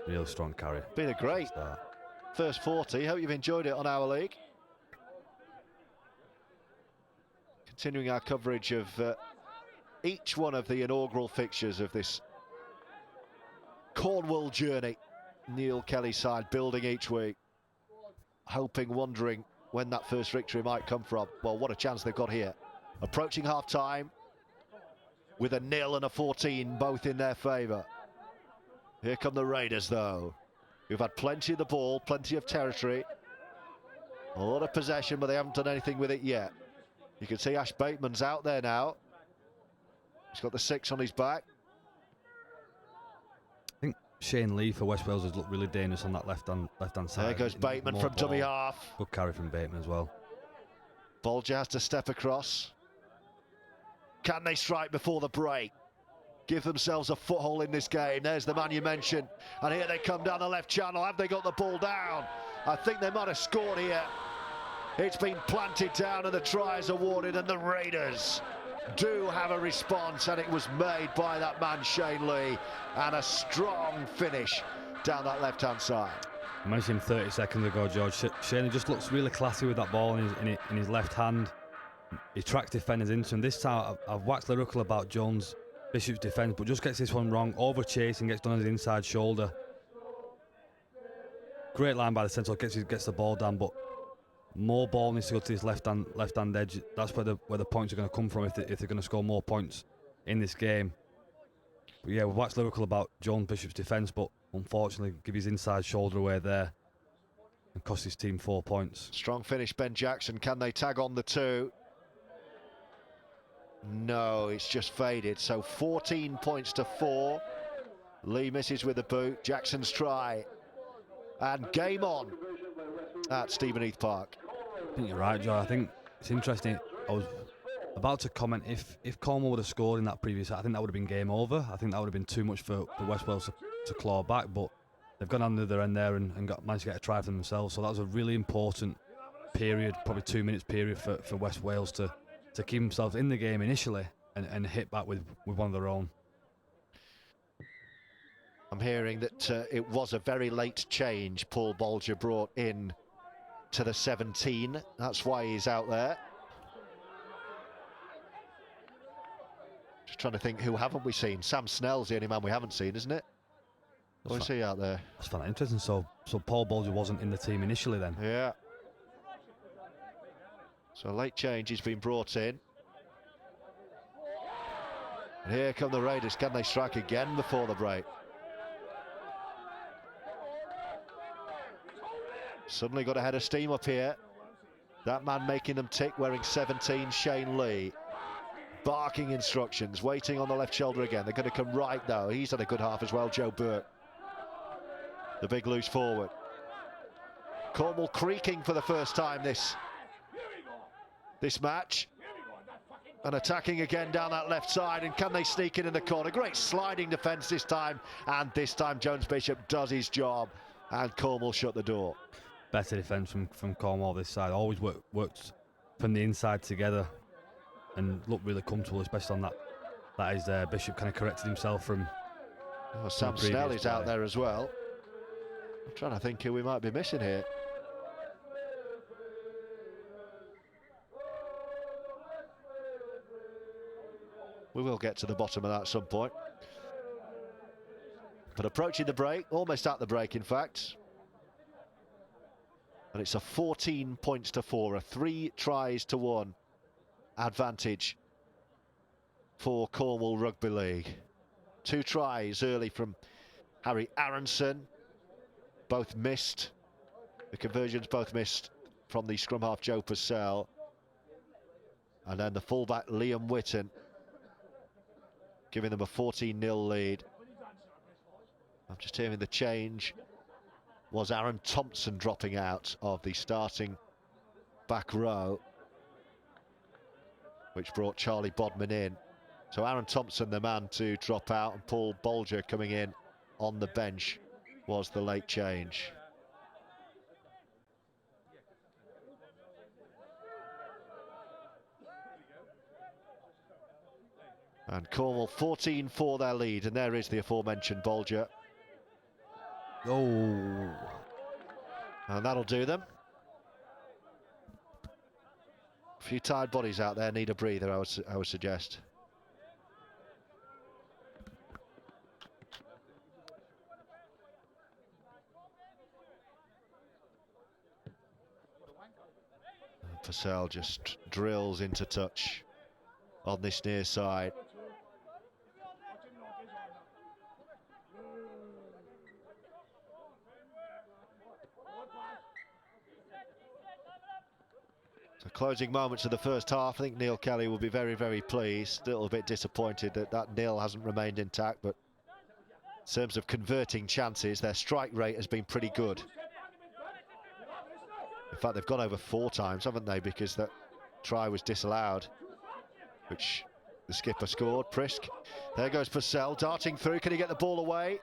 Real strong carry. Been a great first 40. Hope you've enjoyed it on our league. Continuing our coverage of each one of the inaugural fixtures of this Cornwall journey. Neil Kelly's side building each week, hoping, wondering when that first victory might come from. Well, what a chance they've got here. Approaching half-time with a 0 and a 14, both in their favour. Here come the Raiders, though, who've had plenty of the ball, plenty of territory, a lot of possession, but they haven't done anything with it yet. You can see Ash Bateman's out there now. He's got the 6 on his back. I think Shane Lee for West Wales has looked really dangerous on that left-hand side. There goes Bateman from dummy half. Good carry from Bateman as well. Bolger has to step across. Can they strike before the break? Give themselves a foothold in this game. There's the man you mentioned. And here they come down the left channel. Have they got the ball down? I think they might have scored here. It's been planted down and the try is awarded, and the Raiders do have a response, and it was made by that man Shane Lee, and a strong finish down that left-hand side. I mentioned him 30 seconds ago, George. Shane just looks really classy with that ball in his left hand. He tracks defenders into him. This time I've waxed lyrical about Jones Bishop's defence, but just gets this one wrong, over chasing, gets done on his inside shoulder. Great line by the centre, gets the ball down, but more ball needs to go to his left hand edge. That's where the points are going to come from if they're going to score more points in this game. But yeah, we've waxed lyrical about Jones Bishop's defence, but unfortunately give his inside shoulder away there and cost his team 4 points. Strong finish, Ben Jackson. Can they tag on the 2? No, it's just faded. So 14 points to 4. Lee misses with the boot. Jackson's try. And game on at Stebonheath Park. I think you're right, Joe. I think it's interesting. I was about to comment if Cornwall would have scored in that previous, I think that would have been game over. I think that would have been too much for West Wales to claw back, but they've gone on the other end there and managed to get a try for themselves. So that was a really important period, probably 2 minutes period for West Wales to keep themselves in the game initially and hit back with one of their own. I'm hearing that it was a very late change Paul Bolger brought in to the 17. That's why he's out there. Just trying to think, who haven't we seen? Sam Snell's the only man we haven't seen, isn't it? Or is he out there? That's kind of interesting. So Paul Bolger wasn't in the team initially then? Yeah. So a late change has been brought in. And here come the Raiders. Can they strike again before the break? Suddenly got a head of steam up here. That man making them tick, wearing 17, Shane Lee. Barking instructions, waiting on the left shoulder again. They're going to come right though. He's had a good half as well, Joe Burke. The big loose forward. Cornwall creaking for the first time this match. And attacking again down that left side, and can they sneak in the corner? Great sliding defence this time, and this time Jones Bishop does his job, and Cornwall shut the door. Better defence from Cornwall this side. Always worked from the inside together and looked really comfortable, especially on that. That is Bishop kind of corrected himself from. Oh, Sam Snell is out there as well. I'm trying to think who we might be missing here. We will get to the bottom of that at some point. But approaching the break, almost at the break in fact. And it's a 14 points to 4, a 3 tries to 1 advantage for Cornwall Rugby League. 2 tries early from Harry Aronson, both missed. The conversions both missed from the scrum half Joe Purcell. And then the fullback Liam Whitten, giving them a 14-0 lead. I'm just hearing the change was Aaron Thompson dropping out of the starting back row, which brought Charlie Bodman in. So Aaron Thompson, the man to drop out, and Paul Bolger coming in on the bench was the late change. And Cornwall 14 for their lead, and there is the aforementioned Bolger. Oh. And that'll do them. A few tired bodies out there need a breather, I would suggest. And Purcell just drills into touch on this near side. So closing moments of the first half. I think Neil Kelly will be very, very pleased. A little bit disappointed that nil hasn't remained intact, but in terms of converting chances, their strike rate has been pretty good. In fact, they've gone over 4 times, haven't they? Because that try was disallowed, which the skipper scored. Prisk. There goes Purcell darting through. Can he get the ball away?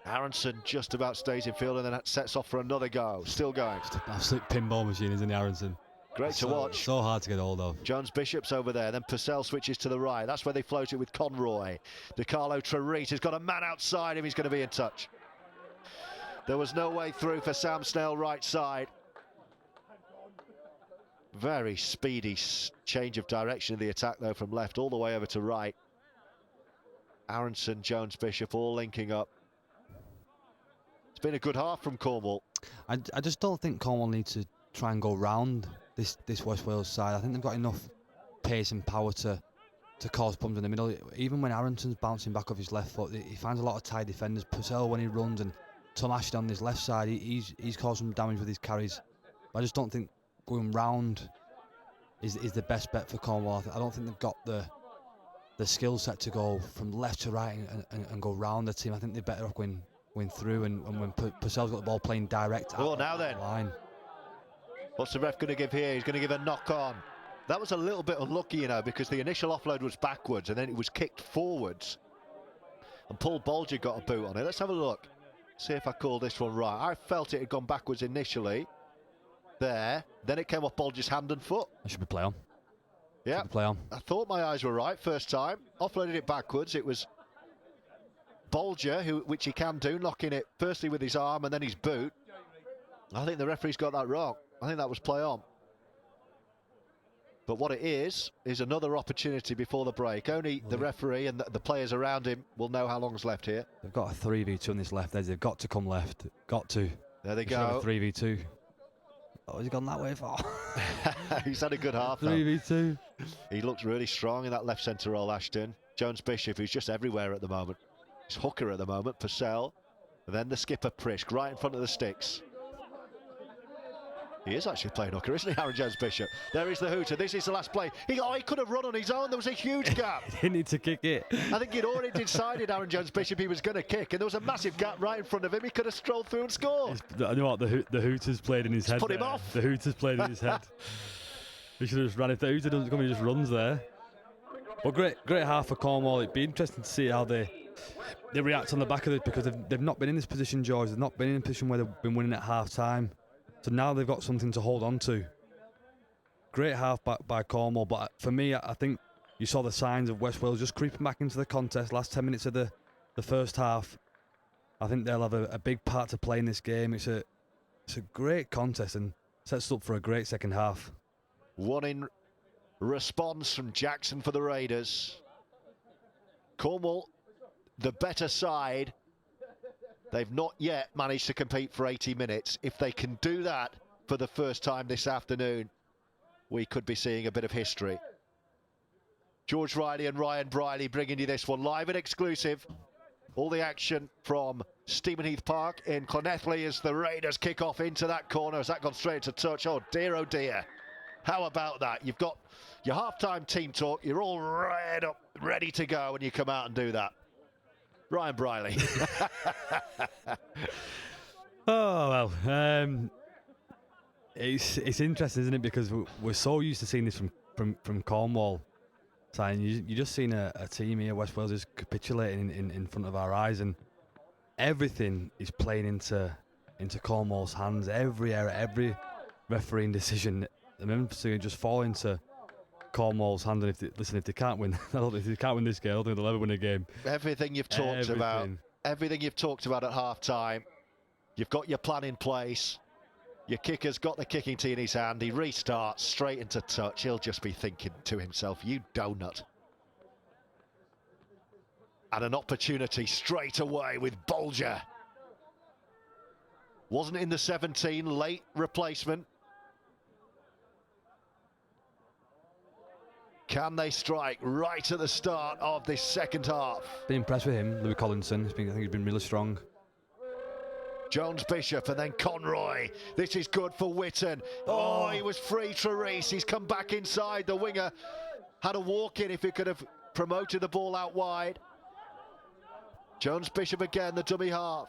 Aronson just about stays in field and then that sets off for another go. Still going. Just an absolute pinball machine, isn't he, Aronson? Great to watch. So hard to get hold of. Jones Bishop's over there, then Purcell switches to the right. That's where they float it with Conroy. DiCarlo Trarit has got a man outside him. He's going to be in touch. There was no way through for Sam Snell, right side. Very speedy change of direction of the attack, though, from left all the way over to right. Aronson, Jones Bishop all linking up. It's been a good half from Cornwall. I just don't think Cornwall need to try and go round this West Wales side. I think they've got enough pace and power to cause problems in the middle. Even when Aronson's bouncing back off his left foot, he finds a lot of tight defenders. Purcell, when he runs, and Tom Ashton on his left side, he's caused some damage with his carries. But I just don't think going round is the best bet for Cornwall. I don't think they've got the skill set to go from left to right and go round the team. I think they're better off going through, and when Purcell's got the ball playing direct now then, line. What's the ref going to give here? He's going to give a knock on. That was a little bit unlucky, you know, because the initial offload was backwards and then it was kicked forwards. And Paul Bolger got a boot on it. Let's have a look. See if I call this one right. I felt it had gone backwards initially. There. Then it came off Bolger's hand and foot. That should be play on. Yeah. Play on. I thought my eyes were right first time. Offloaded it backwards. It was Bolger, which he can do, knocking it firstly with his arm and then his boot. I think the referee's got that wrong. I think that was play on. But what it is another opportunity before the break. Only the referee and the players around him will know how long's left here. They've got a 3v2 on this left. They've got to come left. Got to. There they go. 3v2. Oh, has he gone that way far? He's had a good half, 3v2. He looks really strong in that left centre role, Ashton. Jones Bishop, who's just everywhere at the moment. He's hooker at the moment, Purcell. And then the skipper, Prisk, right in front of the sticks. He is actually playing hooker, isn't he, Aaron Jones Bishop? There is the hooter. This is the last play. He could have run on his own. There was a huge gap. He didn't need to kick it. I think he'd already decided, Aaron Jones Bishop, he was going to kick, and there was a massive gap right in front of him. He could have strolled through and scored. I know what the hooter's played in his head. Put him off. The hooter's played in his head. He should have just ran. If the hooter doesn't come, he just runs there. But great half for Cornwall. It'd be interesting to see how they react on the back of it, because they've not been in this position, George. They've not been in a position where they've been winning at half time. So now they've got something to hold on to. Great half back by Cornwall, but for me, I think you saw the signs of West Wales just creeping back into the contest. Last 10 minutes of the first half, I think they'll have a big part to play in this game. It's a great contest and sets up for a great second half. One in response from Jackson for the Raiders. Cornwall, the better side. They've not yet managed to compete for 80 minutes. If they can do that for the first time this afternoon, we could be seeing a bit of history. George Riley and Ryan Briley bringing you this one live and exclusive. All the action from Stebonheath Park in Llanelli as the Raiders kick off into that corner. Has that gone straight into touch? Oh dear. How about that? You've got your half-time team talk. You're all reared up, ready to go, and you come out and do that. Ryan Briley. Oh well, it's interesting, isn't it? Because we're so used to seeing this from Cornwall. Saying you just seen a team here, West Wales, is capitulating in front of our eyes, and everything is playing into Cornwall's hands. Every error, every refereeing decision, the members are just fall into Cornwall's hand. And if they can't win, if they can't win this game, I don't think they'll ever win a game. Everything you've talked about at half time, you've got your plan in place. Your kicker's got the kicking tee in his hand. He restarts straight into touch. He'll just be thinking to himself, you donut. And an opportunity straight away with Bolger. Wasn't in the 17, late replacement. Can they strike right at the start of this second half? Been impressed with him, Louis Collinson. I think he's been really strong. Jones Bishop and then Conroy. This is good for Witten. Oh, he was free to Reese. He's come back inside. The winger had a walk in if he could have promoted the ball out wide. Jones Bishop again, the dummy half.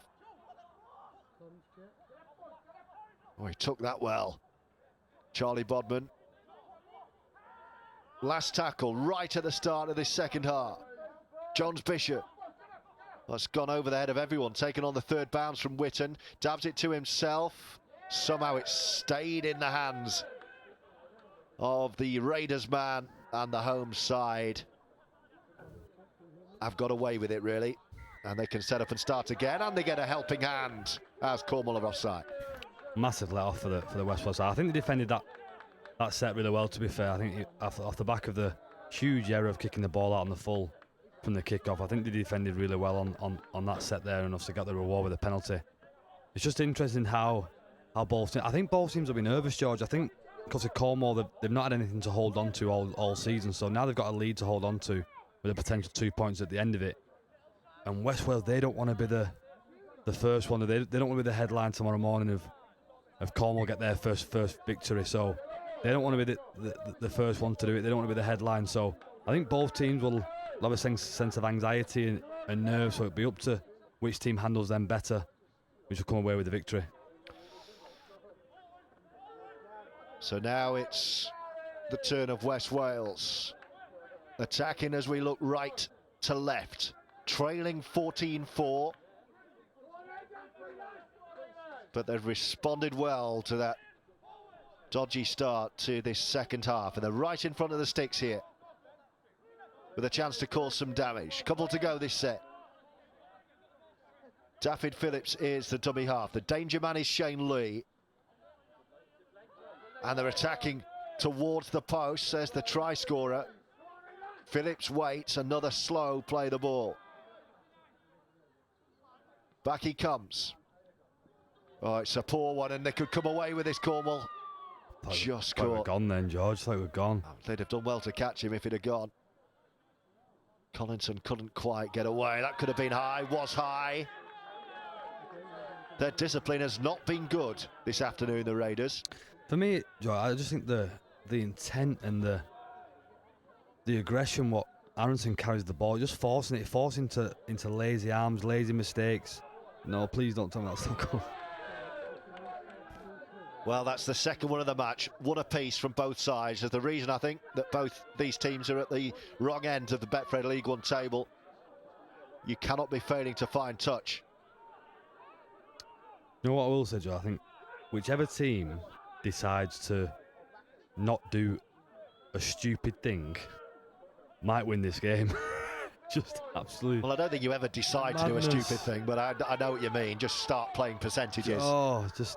Oh, he took that well. Charlie Bodman. Last tackle right at the start of this second half. Jones Bishop. That's gone over the head of everyone, taken on the third bounce from Witten, dabs it to himself. Somehow it stayed in the hands of the Raiders man, and the home side have got away with it, really. And they can set up and start again, and they get a helping hand as Cornwall are offside. Massive let off for the West Wales side. I think they defended that set really well, to be fair. I think off the back of the huge error of kicking the ball out on the full from the kick-off, I think they defended really well on that set there, and obviously got the reward with the penalty. It's just interesting how both teams... I think both teams will be nervous, George. I think because of Cornwall, they've not had anything to hold on to all season, so now they've got a lead to hold on to with a potential 2 points at the end of it. And West Wales, they don't want to be the first one. They don't want to be the headline tomorrow morning of Cornwall get their first victory. So they don't want to be the first one to do it. They don't want to be the headline. So I think both teams will have a sense of anxiety and nerves. So it'll be up to which team handles them better, which will come away with the victory. So now it's the turn of West Wales, attacking as we look right to left, trailing 14-4. But they've responded well to that dodgy start to this second half, and they're right in front of the sticks here with a chance to cause some damage. Couple to go this set. Betfred Phillips is the dummy half. The danger man is Shane Lee. And they're attacking towards the post, says the try scorer. Phillips waits, another slow play the ball. Back he comes. Oh, it's a poor one, and they could come away with this, Cornwall. Just caught. We're gone then, George. Thought we're gone. Oh, they'd have done well to catch him if it had gone. Collinson couldn't quite get away. That could have been high, was high. Their discipline has not been good this afternoon, the Raiders. For me, George, I just think the intent and the aggression what Aronson carries the ball, just forcing into lazy arms, lazy mistakes. No, please don't tell me that's not good. Well, that's the second one of the match. One apiece from both sides. There's the reason I think that both these teams are at the wrong end of the Betfred League One table. You cannot be failing to find touch. You know what I will say, Joe? I think whichever team decides to not do a stupid thing might win this game. Just absolutely. Well, I don't think you ever decide to do a stupid thing, but I know what you mean. Just start playing percentages. Oh, just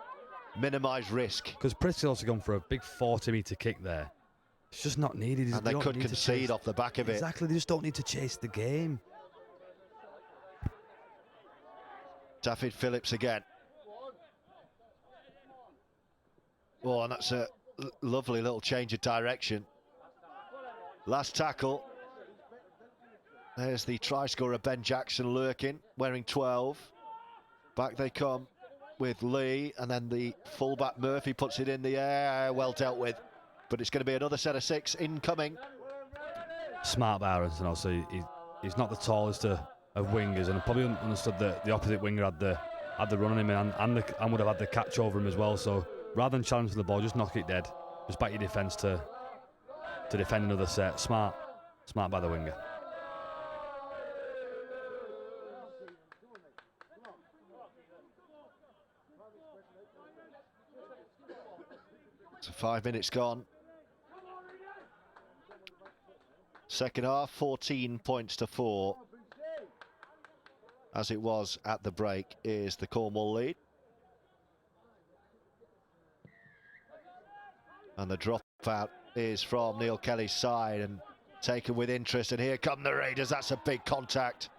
minimise risk. Because Pritzker's also gone for a big 40-metre kick there. It's just not needed. And they could concede off the back of it. Exactly, they just don't need to chase the game. Betfred Phillips again. Oh, and that's a lovely little change of direction. Last tackle. There's the try scorer Ben Jackson lurking, wearing 12. Back they come with Lee, and then the fullback Murphy puts it in the air. Well dealt with. But it's going to be another set of 6 incoming. Smart by Aronson also. He's not the tallest of wingers, and probably understood that the opposite winger had the run on him and would have had the catch over him as well. So rather than challenge for the ball, just knock it dead. Just back your defence to defend another set. Smart by the winger. So 5 minutes gone. Second half, 14 points to 4. As it was at the break, is the Cornwall lead. And the dropout is from Neil Kelly's side and taken with interest. And here come the Raiders. That's a big contact.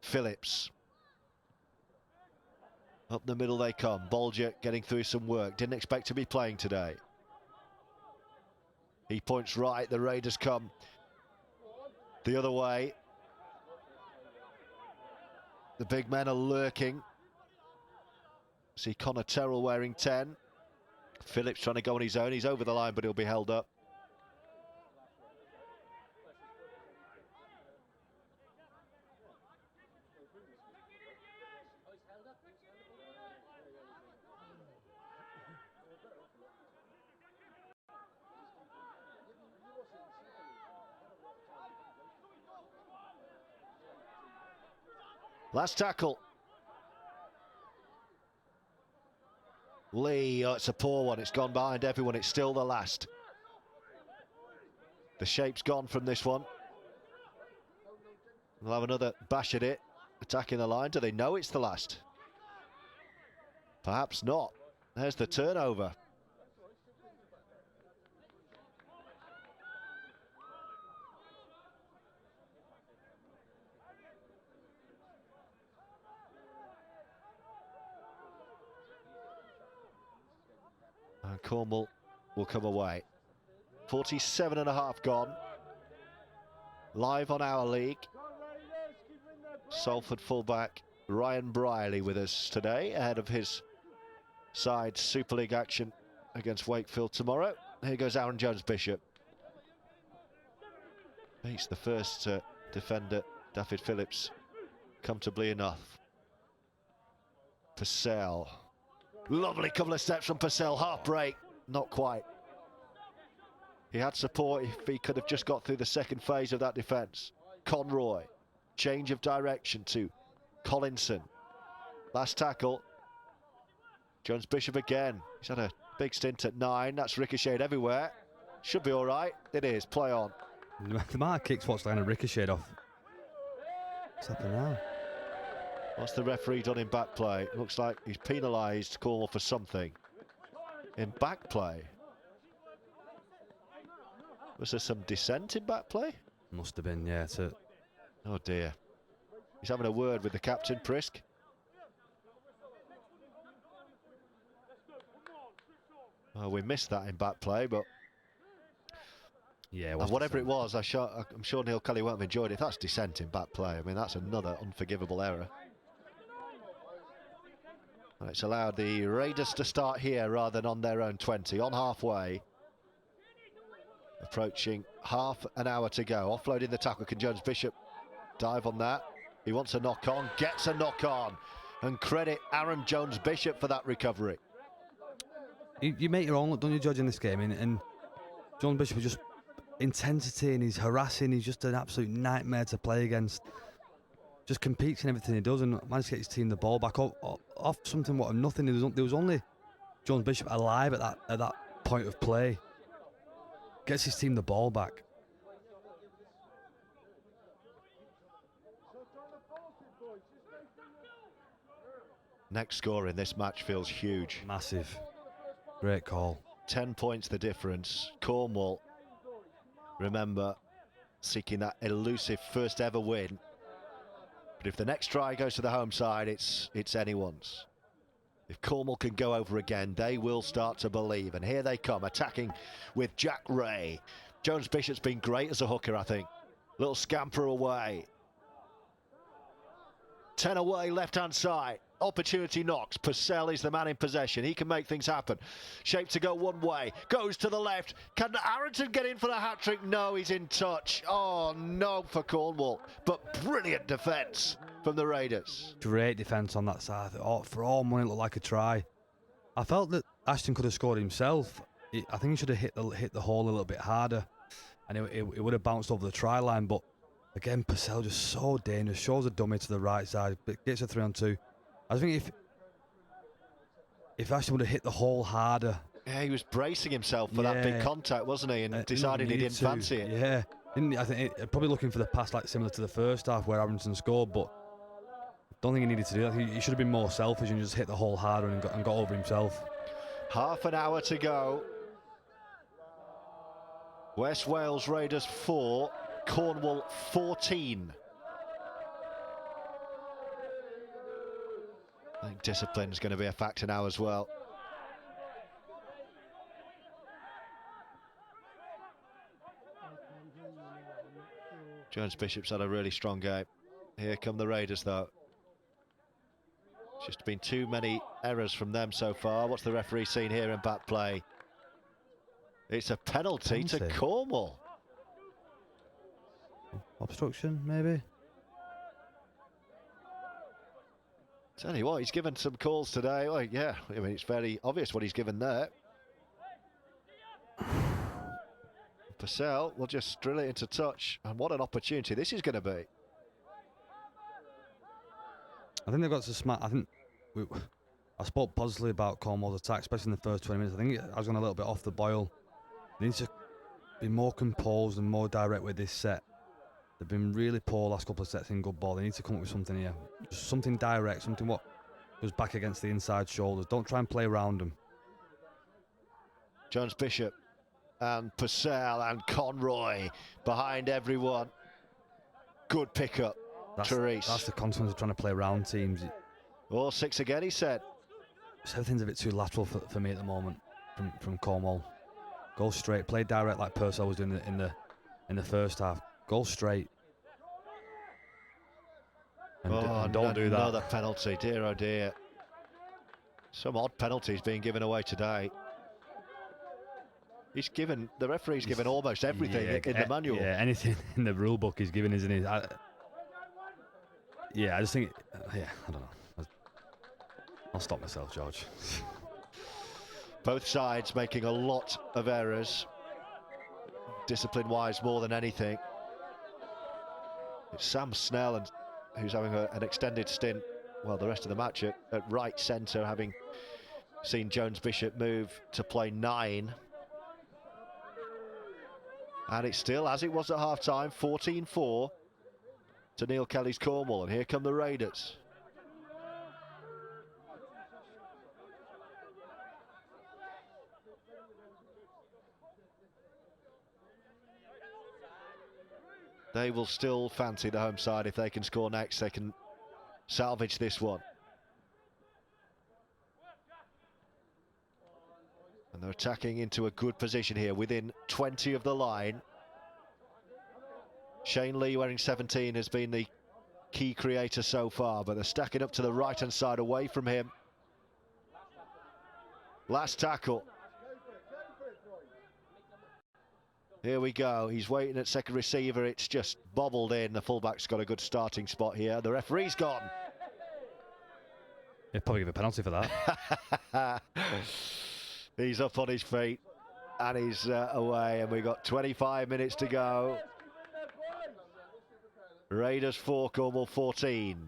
Phillips. Up the middle they come. Bolger getting through some work. Didn't expect to be playing today. He points right. The Raiders come the other way. The big men are lurking. See Connor Terrell wearing 10. Phillips trying to go on his own. He's over the line, but he'll be held up. Last tackle. Lee, oh, it's a poor one. It's gone behind everyone. It's still the last. The shape's gone from this one. We'll have another bash at it. Attacking the line. Do they know it's the last? Perhaps not. There's the turnover. And Cornwall will come away. 47.5 gone. Live on our league. Salford fullback Ryan Brierley with us today ahead of his side's Super League action against Wakefield tomorrow. Here goes Aaron Jones-Bishop. Beats the first defender, David Phillips, comfortably enough. Purcell. Lovely couple of steps from Purcell. Half break. Not quite. He had support if he could have just got through the second phase of that defence. Conroy. Change of direction to Collinson. Last tackle. Jones-Bishop again. He's had a big stint at 9. That's ricocheted everywhere. Should be all right. It is. Play on. The amount of kicks watched line ricocheted off. What's happening now? What's the referee done in back play? Looks like he's penalised Cornwall for something. In back play? Was there some dissent in back play? Must have been, yeah. Oh dear. He's having a word with the captain, Prisk. Oh, we missed that in back play, but yeah, whatever it was, I'm sure Neil Kelly won't have enjoyed it. If that's dissent in back play, I mean, that's another unforgivable error. And it's allowed the Raiders to start here rather than on their own 20, on halfway. Approaching half an hour to go. Offloading the tackle. Can Jones-Bishop dive on that? He wants a knock on, gets a knock on. And credit Aaron Jones-Bishop for that recovery. You make your own look, don't you, Judge, in this game? And Jones-Bishop was just intensity, and he's harassing. He's just an absolute nightmare to play against. Just competes in everything he does and managed to get his team the ball back off something what of nothing. There was only Jones-Bishop alive at that point of play. Gets his team the ball back. Next score in this match feels huge. Massive. Great call. 10 points the difference. Cornwall, remember, seeking that elusive first ever win. But if the next try goes to the home side, it's anyone's. If Cornwall can go over again, they will start to believe. And here they come, attacking with Jack Ray. Jones-Bishop's been great as a hooker, I think. Little scamper away. 10 away, left-hand side. Opportunity knocks. Purcell is the man in possession. He can make things happen. Shape to go one way. Goes to the left. Can Arrington get in for the hat-trick? No, he's in touch. Oh, no for Cornwall. But brilliant defence from the Raiders. Great defence on that side. For all money, it looked like a try. I felt that Ashton could have scored himself. I think he should have hit the hole a little bit harder, and it would have bounced over the try line. But again, Purcell just so dangerous. Shows a dummy to the right side, but gets a 3-on-2. I think if Ashton would have hit the hole harder. Yeah, he was bracing himself for that big contact, wasn't he? And decided he didn't fancy it. Yeah, I think probably looking for the pass like similar to the first half where Arrington scored, but don't think he needed to do that. He should have been more selfish and just hit the hole harder and got over himself. Half an hour to go. West Wales Raiders 4, Cornwall 14. I think discipline's going to be a factor now as well. Jones-Bishop's had a really strong game. Here come the Raiders though. It's just been too many errors from them so far. What's the referee seen here in back play? It's a penalty to Cornwall. Obstruction, maybe? Tell you what, he's given some calls today. Well, yeah, I mean, it's very obvious what he's given there. Purcell will just drill it into touch. And what an opportunity this is going to be. I think they've got to smack. I spoke positively about Cornwall's attack, especially in the first 20 minutes. I think I was going a little bit off the boil. They need to be more composed and more direct with this set. They've been really poor last couple of sets in good ball. They need to come up with something here. Just something direct, something what goes back against the inside shoulders. Don't try and play around them. Jones Bishop and Purcell and Conroy behind everyone. Good pickup, Therese. That's the consequence of trying to play around teams. All 6 again, he said. Everything's a bit too lateral for me at the moment from Cornwall. Go straight, play direct like Purcell was doing in the first half. Go straight. And don't do that. Another penalty, dear oh dear. Some odd penalties being given away today. The referee's given almost everything in the manual. Yeah, anything in the rule book is given, isn't it? I just think, I don't know. I'll stop myself, George. Both sides making a lot of errors, discipline-wise more than anything. It's Sam Snell who's having an extended stint, well, the rest of the match at right centre, having seen Jones Bishop move to play 9. And it's still, as it was at half-time, 14-4 to Neil Kelly's Cornwall. And here come the Raiders. They will still fancy the home side. If they can score next, they can salvage this one. And they're attacking into a good position here, within 20 of the line. Shane Lee, wearing 17, has been the key creator so far, but they're stacking up to the right-hand side away from him. Last tackle. Here we go. He's waiting at second receiver. It's just bobbled in. The fullback's got a good starting spot here. The referee's gone. He'll probably give a penalty for that. He's up on his feet and he's away, and we've got 25 minutes to go. Raiders 4, Cornwall 14.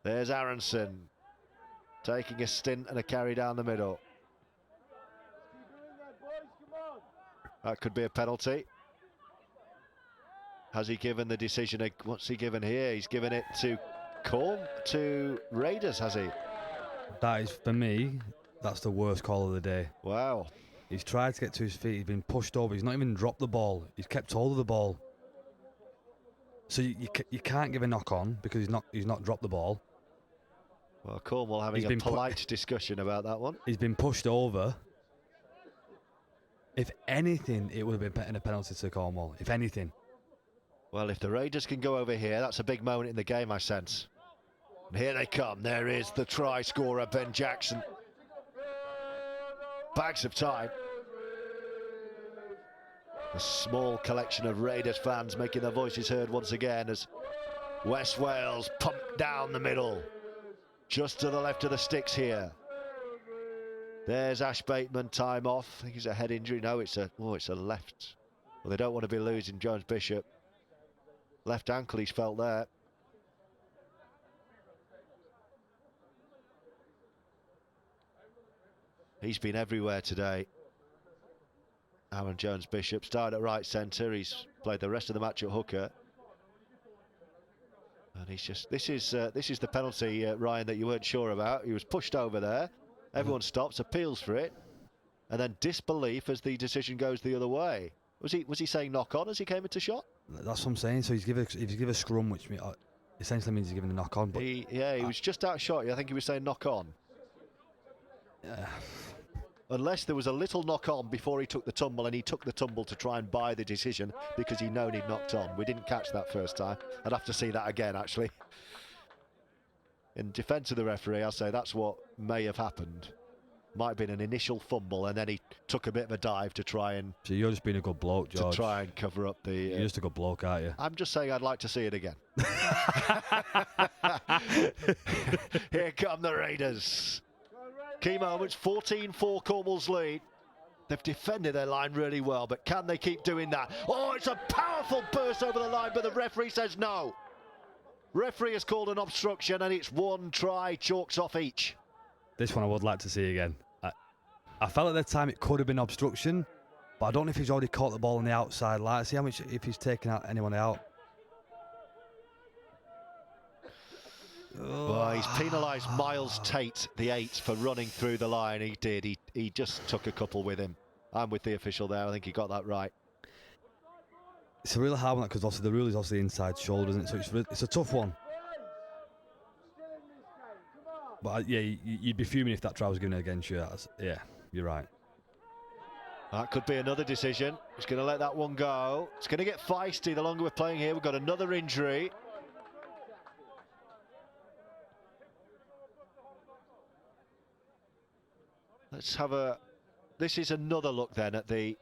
There's Aronson taking a stint and a carry down the middle. That could be a penalty. Has he given the decision? What's he given here? He's given it to Raiders, has he? That is, for me, that's the worst call of the day. Wow. He's tried to get to his feet. He's been pushed over. He's not even dropped the ball. He's kept hold of the ball. So you can't give a knock on because he's not dropped the ball. Well, Cornwall having a polite discussion about that one. He's been pushed over. If anything, it would have been a penalty to Cornwall. If anything. Well, if the Raiders can go over here, that's a big moment in the game, I sense. And here they come. There is the try scorer, Ben Jackson. Bags of time. A small collection of Raiders fans making their voices heard once again as West Wales pump down the middle. Just to the left of the sticks here. There's Ash Bateman, time off. I think it's a head injury. No, it's a left. Well, they don't want to be losing Jones Bishop. Left ankle he's felt there. He's been everywhere today. Aaron Jones Bishop started at right centre. He's played the rest of the match at hooker. And he's just, this is the penalty, Ryan, that you weren't sure about. He was pushed over there. Everyone stops, appeals for it, and then disbelief as the decision goes the other way. Was he saying knock on as he came into shot? That's what I'm saying. So he's given a scrum, which essentially means he's giving a knock on. But he was just outshot. I think he was saying knock on. Yeah. Unless there was a little knock on before he took the tumble, and he took the tumble to try and buy the decision because he known he'd knocked on. We didn't catch that first time. I'd have to see that again, actually. In defence of the referee, I'll say that's what may have happened. Might have been an initial fumble, and then he took a bit of a dive to try and... So you're just being a good bloke, George. To try and cover up the... You're just a good bloke, aren't you? I'm just saying I'd like to see it again. Here come the Raiders. Key moments, 14-4 Cornwall's lead. They've defended their line really well, but can they keep doing that? Oh, it's a powerful burst over the line, but the referee says no. Referee has called an obstruction and it's 1 try, chalks off each. This one I would like to see again. I felt at the time it could have been obstruction, but I don't know if he's already caught the ball on the outside line. See how much, if he's taken out anyone out. Well, he's penalised Miles Tate, the 8, for running through the line. He did. He just took a couple with him. I'm with the official there. I think he got that right. It's a really hard one because obviously the rule is obviously inside shoulder, isn't it? So it's a tough one. But yeah, you'd be fuming if that try was given against you. Yeah, you're right. That could be another decision. He's going to let that one go. It's going to get feisty the longer we're playing here. We've got another injury. Let's have a... This is another look then at the...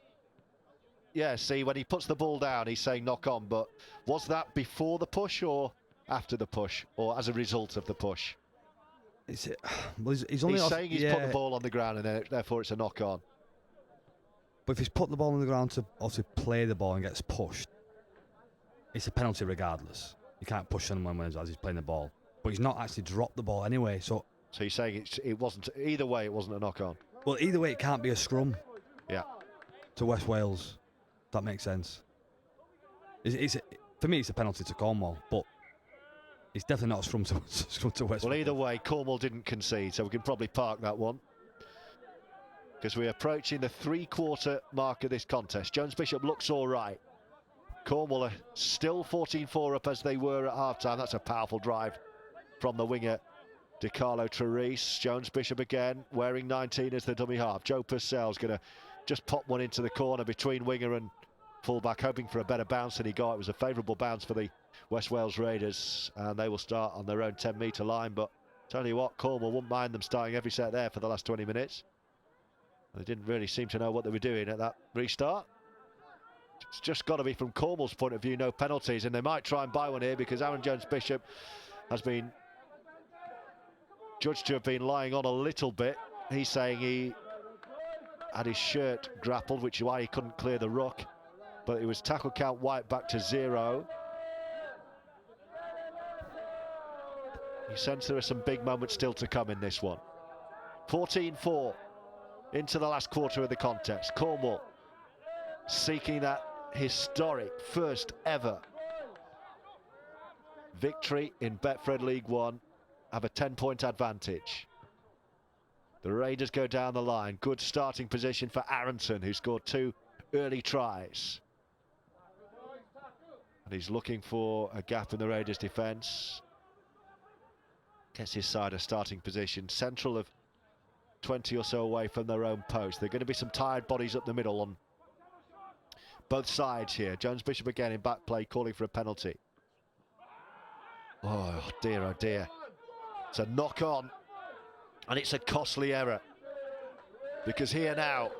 Yeah, see, when he puts the ball down, he's saying knock on, but was that before the push or after the push, or as a result of the push? Is it? Well, he's only saying he's put the ball on the ground and then therefore it's a knock on. But if he's put the ball on the ground to also play the ball and gets pushed, it's a penalty regardless. You can't push someone as he's playing the ball. But he's not actually dropped the ball anyway, so... So you're saying it wasn't, either way it wasn't a knock on? Well, either way it can't be a scrum. Yeah. To West Wales. That makes sense. For me, it's a penalty to Cornwall, but it's definitely not a scrum to West. Well, either way, Cornwall didn't concede, so we can probably park that one. Because we're approaching the 3-quarter mark of this contest. Jones Bishop looks all right. Cornwall are still 14-4 up as they were at half-time. That's a powerful drive from the winger, DiCarlo Trerice. Jones Bishop again, wearing 19 as the dummy half. Joe Purcell's going to just pop one into the corner between winger and fullback, hoping for a better bounce than he got. It was a favourable bounce for the West Wales Raiders, and they will start on their own 10-metre line. But tell you what, Cornwall wouldn't mind them starting every set there for the last 20 minutes. They didn't really seem to know what they were doing at that restart. It's just got to be, from Cornwall's point of view, no penalties, and they might try and buy one here because Aaron Jones-Bishop has been judged to have been lying on a little bit. He's saying he had his shirt grappled, which is why he couldn't clear the ruck. But it was tackle count white back to 0. You sense there are some big moments still to come in this one. 14-4 into the last quarter of the contest. Cornwall seeking that historic first ever victory in Betfred League 1, have a 10-point advantage. The Raiders go down the line. Good starting position for Aronson, who scored 2 early tries. And he's looking for a gap in the Raiders' defence. Gets his side a starting position, central of 20 or so away from their own post. There are going to be some tired bodies up the middle on both sides here. Jones Bishop again in back play, calling for a penalty. Oh dear, oh dear. It's a knock on, and it's a costly error. Because here now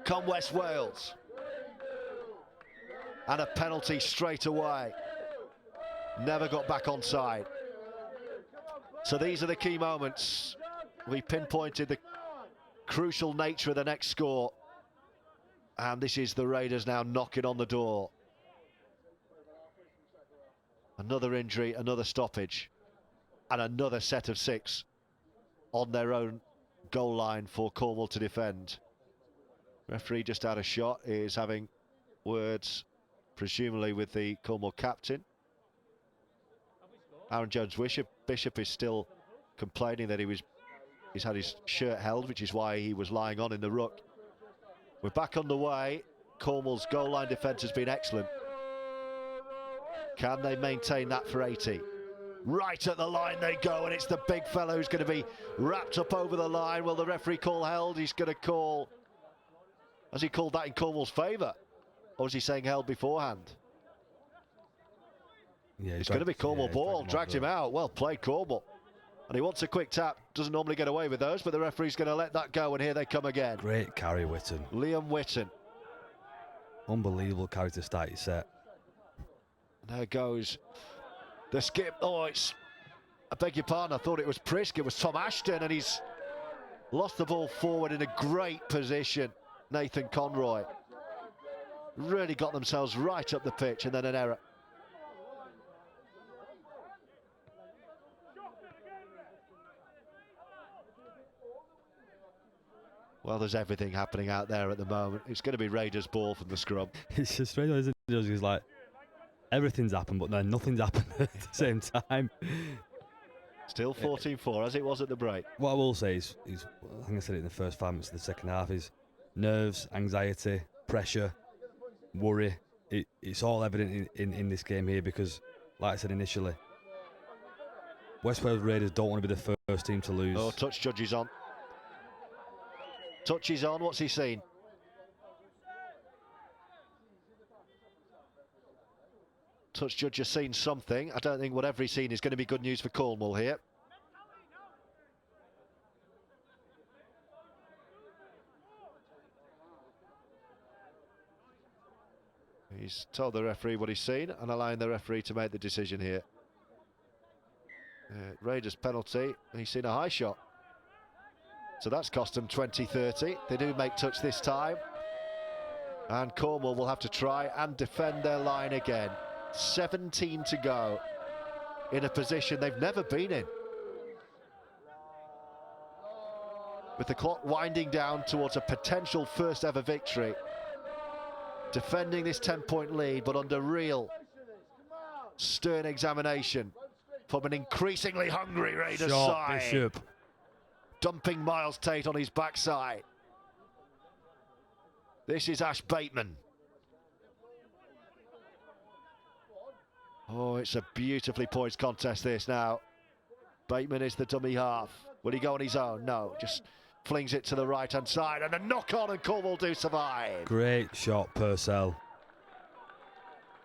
come West Wales. And a penalty straight away. Never got back onside. So these are the key moments. We pinpointed the crucial nature of the next score. And this is the Raiders now knocking on the door. Another injury, another stoppage. And another set of 6 on their own goal line for Cornwall to defend. Referee just out of shot, is having words presumably with the Cornwall captain. Aaron Jones-Bishop is still complaining that he's had his shirt held, which is why he was lying on in the ruck. We're back on the way. Cornwall's goal line defence has been excellent. Can they maintain that for 80? Right at the line they go, and it's the big fellow who's going to be wrapped up over the line. Will the referee call held? He's going to call... Has he called that in Cornwall's favour? Or was he saying held beforehand? Yeah, it's going to be Cornwall ball. Dragged him out. Well played, Cornwall. And he wants a quick tap. Doesn't normally get away with those, but the referee's going to let that go, and here they come again. Great carry, Witten. Liam Witten. Unbelievable carry to start your set. And there goes the skip. Oh, it's... I beg your pardon, I thought it was Prisk. It was Tom Ashton, and he's lost the ball forward in a great position. Nathan Conroy. Really got themselves right up the pitch, and then an error. Well, there's everything happening out there at the moment. It's going to be Raiders' ball from the scrum. It's just strange, isn't it? It's like everything's happened, but then nothing's happened at the same time. Still 14-4 as it was at the break. What I will say is, I think I said it in the first 5 minutes of the second half, is nerves, anxiety, pressure, worry. It's all evident in this game here because, like I said initially, West Wales Raiders don't want to be the first team to lose. Oh, touch judge is on. Touch is on. What's he seen? Touch judge has seen something. I don't think whatever he's seen is going to be good news for Cornwall here. He's told the referee what he's seen and allowing the referee to make the decision here. Raiders penalty. He's seen a high shot. So that's cost them 20-30. They do make touch this time. And Cornwall will have to try and defend their line again. 17 to go in a position they've never been in. With the clock winding down towards a potential first ever victory. Defending this 10-point lead, but under real stern examination from an increasingly hungry Raiders side. Bishop. Dumping Miles Tate on his backside. This is Ash Bateman. Oh, it's a beautifully poised contest this now. Bateman is the dummy half. Will he go on his own? No, just flings it to the right-hand side and a knock-on, and Cornwall do survive. Great shot, Purcell.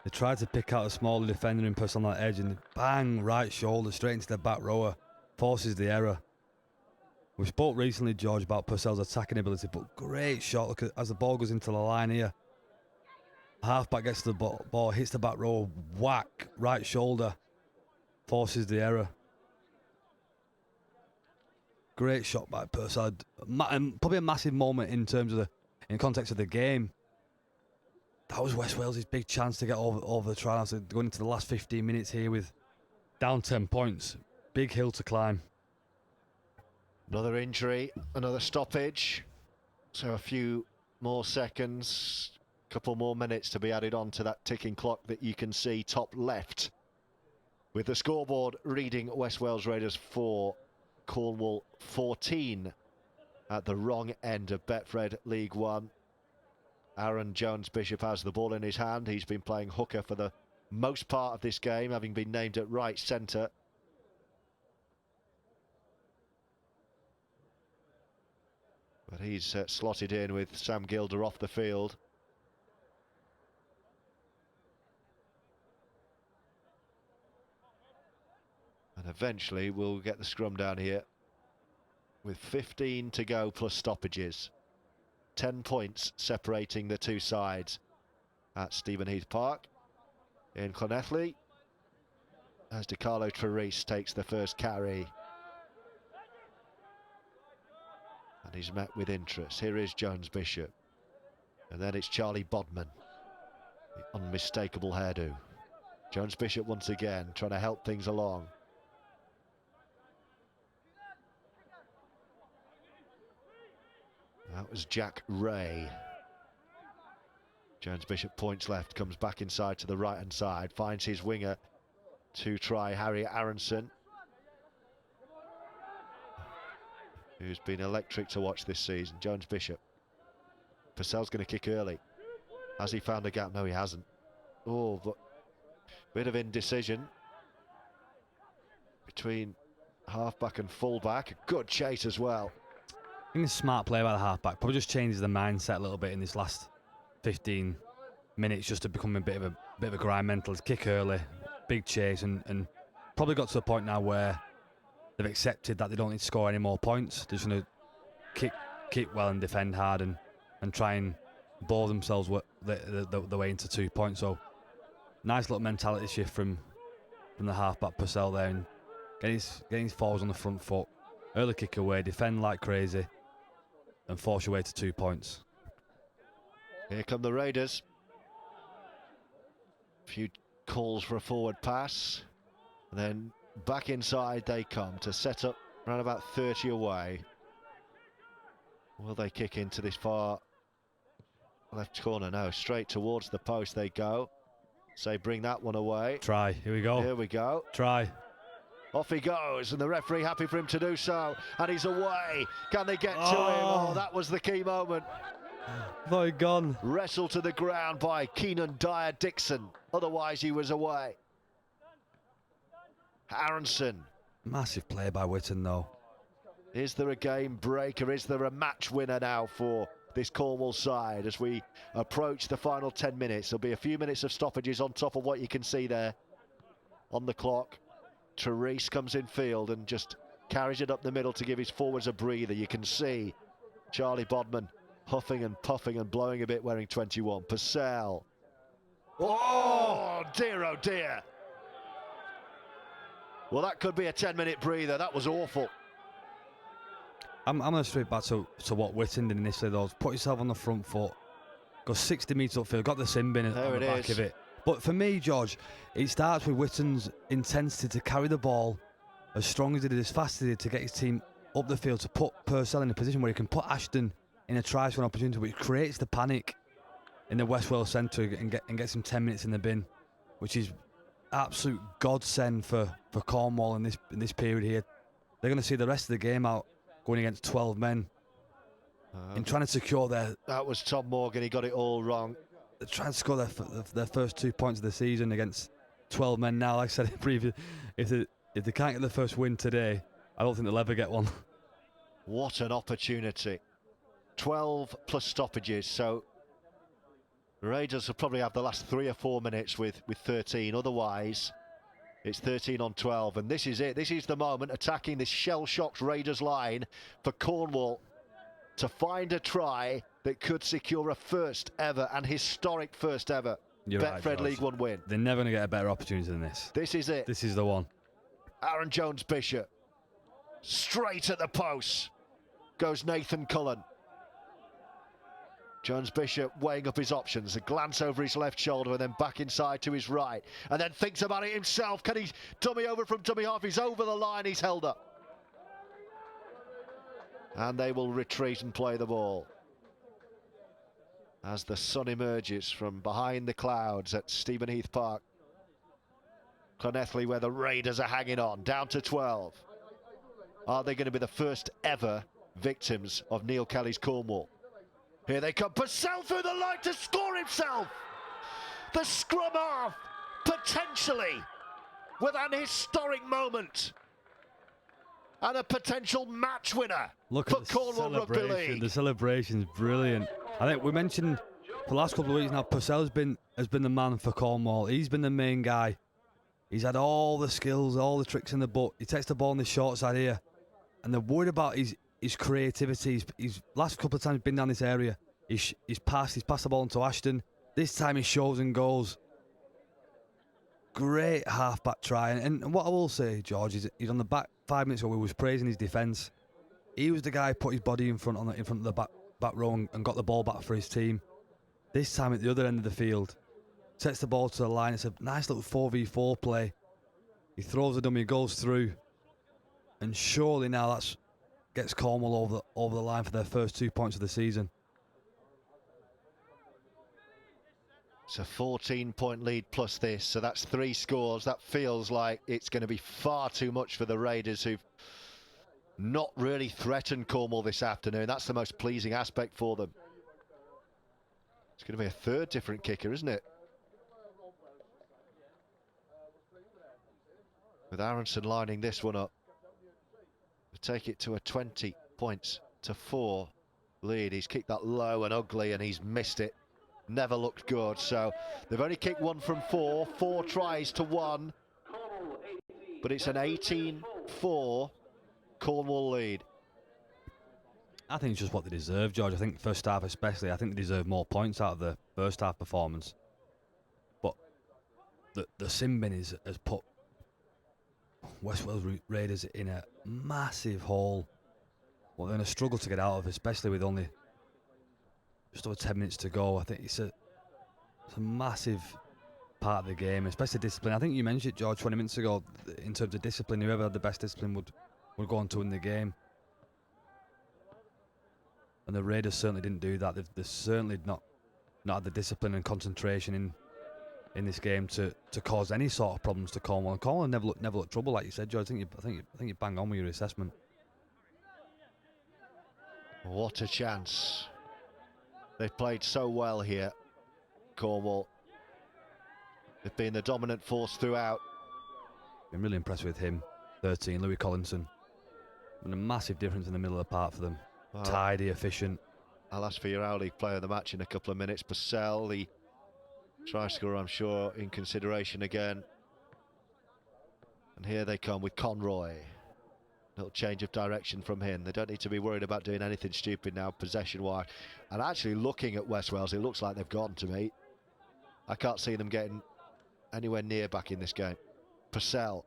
They tried to pick out a smaller defender in Purcell on that edge and bang, right shoulder straight into the back rower. Forces the error. We spoke recently, George, about Purcell's attacking ability, but great shot. Look at as the ball goes into the line here. Halfback gets to the ball, hits the back row, whack, right shoulder, forces the error. Great shot by Purcell, and probably a massive moment in terms of in context of the game. That was West Wales' big chance to get over the trial. So going into the last 15 minutes here with down 10 points, big hill to climb. Another injury, another stoppage. So a few more seconds, couple more minutes to be added on to that ticking clock that you can see top left. With the scoreboard reading West Wales Raiders 4, Cornwall 14 at the wrong end of Betfred League 1. Aaron Jones-Bishop has the ball in his hand. He's been playing hooker for the most part of this game, having been named at right centre. But he's slotted in with Sam Gilder off the field. And eventually we'll get the scrum down here with 15 to go plus stoppages. 10 points separating the two sides at Stebonheath Park in Llanelli, as DiCarlo Trerice takes the first carry. And he's met with interest. Here is Jones-Bishop. And then it's Charlie Bodman. The unmistakable hairdo. Jones-Bishop once again trying to help things along. That was Jack Ray. Jones-Bishop points left, comes back inside to the right-hand side, finds his winger to try Harry Aronson, who's been electric to watch this season. Jones-Bishop. Purcell's going to kick early. Has he found a gap? No, he hasn't. Oh, but bit of indecision between halfback and fullback. A good chase as well. I think it's a smart play by the halfback. Probably just changes the mindset a little bit in this last 15 minutes, just to become a bit of a grind mental. Kick early, big chase, and probably got to a point now where they've accepted that they don't need to score any more points. They're just going to kick well and defend hard and try and bore themselves the way into 2 points. So nice little mentality shift from the halfback Purcell there, and getting his forwards on the front foot. Early kick away, defend like crazy, and force your way to 2 points. Here come the Raiders. A few calls for a forward pass, and then back inside they come to set up around about 30 away. Will they kick into this far left corner? No, straight towards the post they go. Say, bring that one away. Try. Here we go. Here we go. Try. Off he goes, and the referee happy for him to do so, and he's away. Can they get to him? Oh, that was the key moment. Thought he'd gone. Wrestled to the ground by Keenan Dyer-Dixon. Otherwise, he was away. Aronson. Massive play by Witten, though. Is there a game breaker? Is there a match winner now for this Cornwall side as we approach the final 10 minutes? There'll be a few minutes of stoppages on top of what you can see there on the clock. Therese comes in field and just carries it up the middle to give his forwards a breather. You can see Charlie Bodman huffing and puffing and blowing a bit wearing 21. Purcell. Oh dear, oh dear. Well, that could be a 10-minute breather. That was awful. I'm going to straight back to what Witten did initially, though. Put yourself on the front foot, go 60 metres upfield, got the sin bin on the back of it. But for me, George, it starts with Witten's intensity to carry the ball as strong as he did, as fast as he did, to get his team up the field, to put Purcell in a position where he can put Ashton in a try-scoring opportunity, which creates the panic in the West Wales centre and gets him 10 minutes in the bin, which is absolute godsend for Cornwall in this period here. They're going to see the rest of the game out going against 12 men in trying to secure their... That was Tom Morgan, he got it all wrong. They're trying to score their first 2 points of the season against 12 men now. Like I said previously, if they can't get the first win today, I don't think they'll ever get one. What an opportunity. 12 plus stoppages, so the Raiders will probably have the last 3 or 4 minutes with 13. Otherwise, it's 13 on 12, and this is it. This is the moment, attacking this shell-shocked Raiders line for Cornwall to find a try that could secure a first ever and historic first ever Betfred League One win. They're never going to get a better opportunity than this. This is it. This is the one. Aaron Jones-Bishop. Straight at the post goes Nathan Cullen. Jones-Bishop weighing up his options, a glance over his left shoulder and then back inside to his right, and then thinks about it himself. Can he dummy over from dummy half? He's over the line, he's held up. And they will retreat and play the ball as the sun emerges from behind the clouds at Stebonheath Park. Llanelli, where the Raiders are hanging on, down to 12. Are they going to be the first ever victims of Neil Kelly's Cornwall? Here they come. Purcell through the line to score himself. The scrum half, potentially, with an historic moment. And a potential match winner for Cornwall Rugby League. The celebration's brilliant. I think we mentioned for the last couple of weeks now, Purcell has been the man for Cornwall. He's been the main guy. He's had all the skills, all the tricks in the book. He takes the ball on the short side here, and they're worried about his creativity. He's last couple of times been down this area. He's passed the ball into Ashton. This time he shows and goes. Great half-back try. And what I will say, George, is he's on the back 5 minutes ago. We was praising his defence. He was the guy who put his body in front of the back row and got the ball back for his team. This time at the other end of the field, sets the ball to the line. It's a nice little 4v4 play. He throws the dummy, goes through, and surely now that gets Cornwall over the line for their first 2 points of the season. It's a 14-point lead plus this, so that's 3 scores. That feels like it's going to be far too much for the Raiders, who've not really threatened Cornwall this afternoon. That's the most pleasing aspect for them. It's going to be a third different kicker, isn't it? With Aronson lining this one up. To take it to a 20 points to 4 lead. He's kicked that low and ugly and he's missed it. Never looked good. So they've only kicked 1 from 4. 4 tries to 1. But it's an 18-4 Cornwall lead. I think it's just what they deserve, George. I think first half especially, I think they deserve more points out of the first half performance. But the sin bin has put West Wales Raiders in a massive hole. What they're going to struggle to get out of, especially with only just over 10 minutes to go. I think it's a massive part of the game, especially discipline. I think you mentioned it, George, 20 minutes ago, in terms of discipline. Whoever had the best discipline would go on to win the game. and the Raiders certainly didn't do that. They've certainly not had the discipline and concentration in this game to cause any sort of problems to Cornwall. And Cornwall never looked trouble, like you said, Joe. I think you bang on with your assessment. What a chance. They've played so well here, Cornwall. They've been the dominant force throughout. Been really impressed with him. 13, Louis Collinson. Been a massive difference in the middle of the park for them. Well, tidy, efficient. I'll ask for your Our League player of the match in a couple of minutes. Purcell, the try scorer, I'm sure, in consideration again. And here they come with Conroy. Little change of direction from him. They don't need to be worried about doing anything stupid now, possession-wise. And actually, looking at West Wales, it looks like they've gone to me. I can't see them getting anywhere near back in this game. Purcell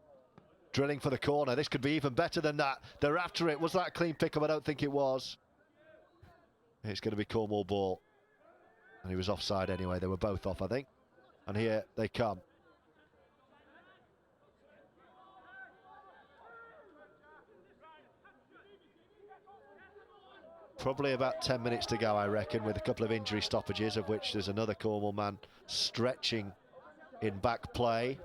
drilling for the corner. This could be even better than that. They're after it. Was that a clean pick-up? I don't think it was. It's going to be Cornwall ball. And he was offside anyway. They were both off, I think. And here they come. Probably about 10 minutes to go, I reckon, with a couple of injury stoppages, of which there's another Cornwall man stretching in back play.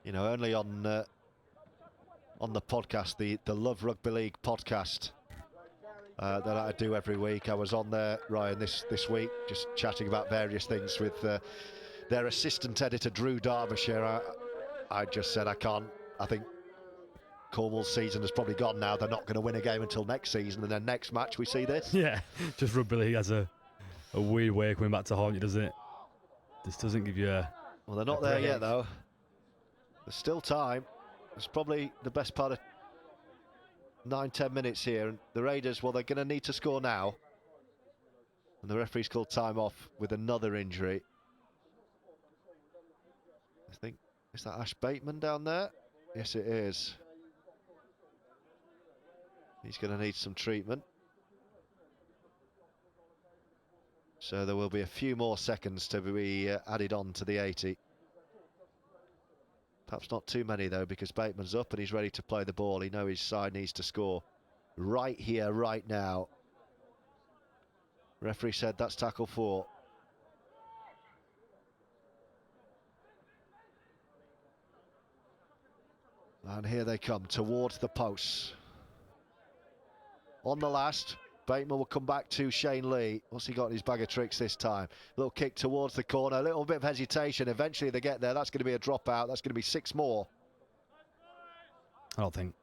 You know, only on the podcast, the Love Rugby League podcast that I do every week. I was on there, Ryan, this week, just chatting about various things with their assistant editor, Drew Derbyshire. I just said I think Cornwall's season has probably gone now. They're not going to win a game until next season, and then next match we see this. Yeah, just rugby league has a weird way of coming back to haunt you, doesn't it? This doesn't give you a... Well, they're not there yet, though. There's still time. It's probably the best part of 9-10 minutes here. And the Raiders, well, they're going to need to score now. And the referee's called time off with another injury. I think, is that Ash Bateman down there? Yes, it is. He's going to need some treatment. So there will be a few more seconds to be added on to the 80. Perhaps not too many, though, because Bateman's up and he's ready to play the ball. He knows his side needs to score right here, right now. Referee said that's tackle 4. And here they come towards the posts. On the last, Bateman will come back to Shane Lee. What's he got in his bag of tricks this time? Little kick towards the corner, a little bit of hesitation. Eventually they get there. That's going to be a dropout. That's going to be 6 more. I don't think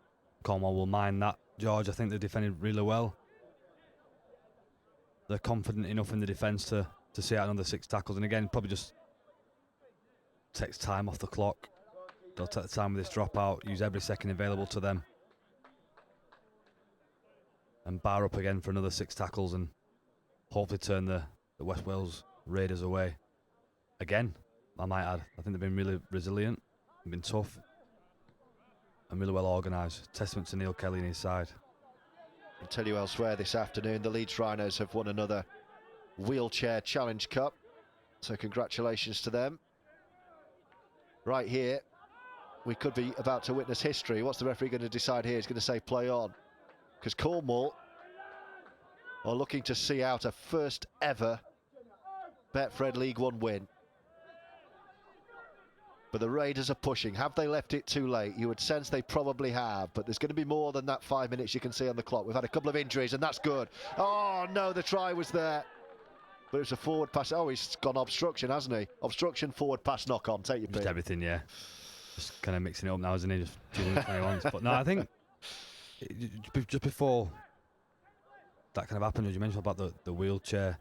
Cornwall will mind that, George. I think they've defended really well. They're confident enough in the defence to see out another 6 tackles. And again, probably just takes time off the clock. They'll take the time with this dropout, use every second available to them. And bar up again for another 6 tackles and hopefully turn the West Wales Raiders away. Again, I might add. I think they've been really resilient, they've been tough, and really well organised. Testament to Neil Kelly and his side. I'll tell you elsewhere this afternoon, the Leeds Rhinos have won another Wheelchair Challenge Cup. So congratulations to them. Right here, we could be about to witness history. What's the referee going to decide here? He's going to say play on. Because Cornwall are looking to see out a first ever Betfred League 1 win. But the Raiders are pushing. Have they left it too late? You would sense they probably have, but there's going to be more than that 5 minutes you can see on the clock. We've had a couple of injuries, and that's good. Oh, no, the try was there. But it was a forward pass. Oh, he's gone obstruction, hasn't he? Obstruction, forward pass, knock on. Take your pick. Just everything, yeah. Just kind of mixing it up now, isn't he? Just choosing which one he wants. But no, I think just before that kind of happened, as you mentioned about the wheelchair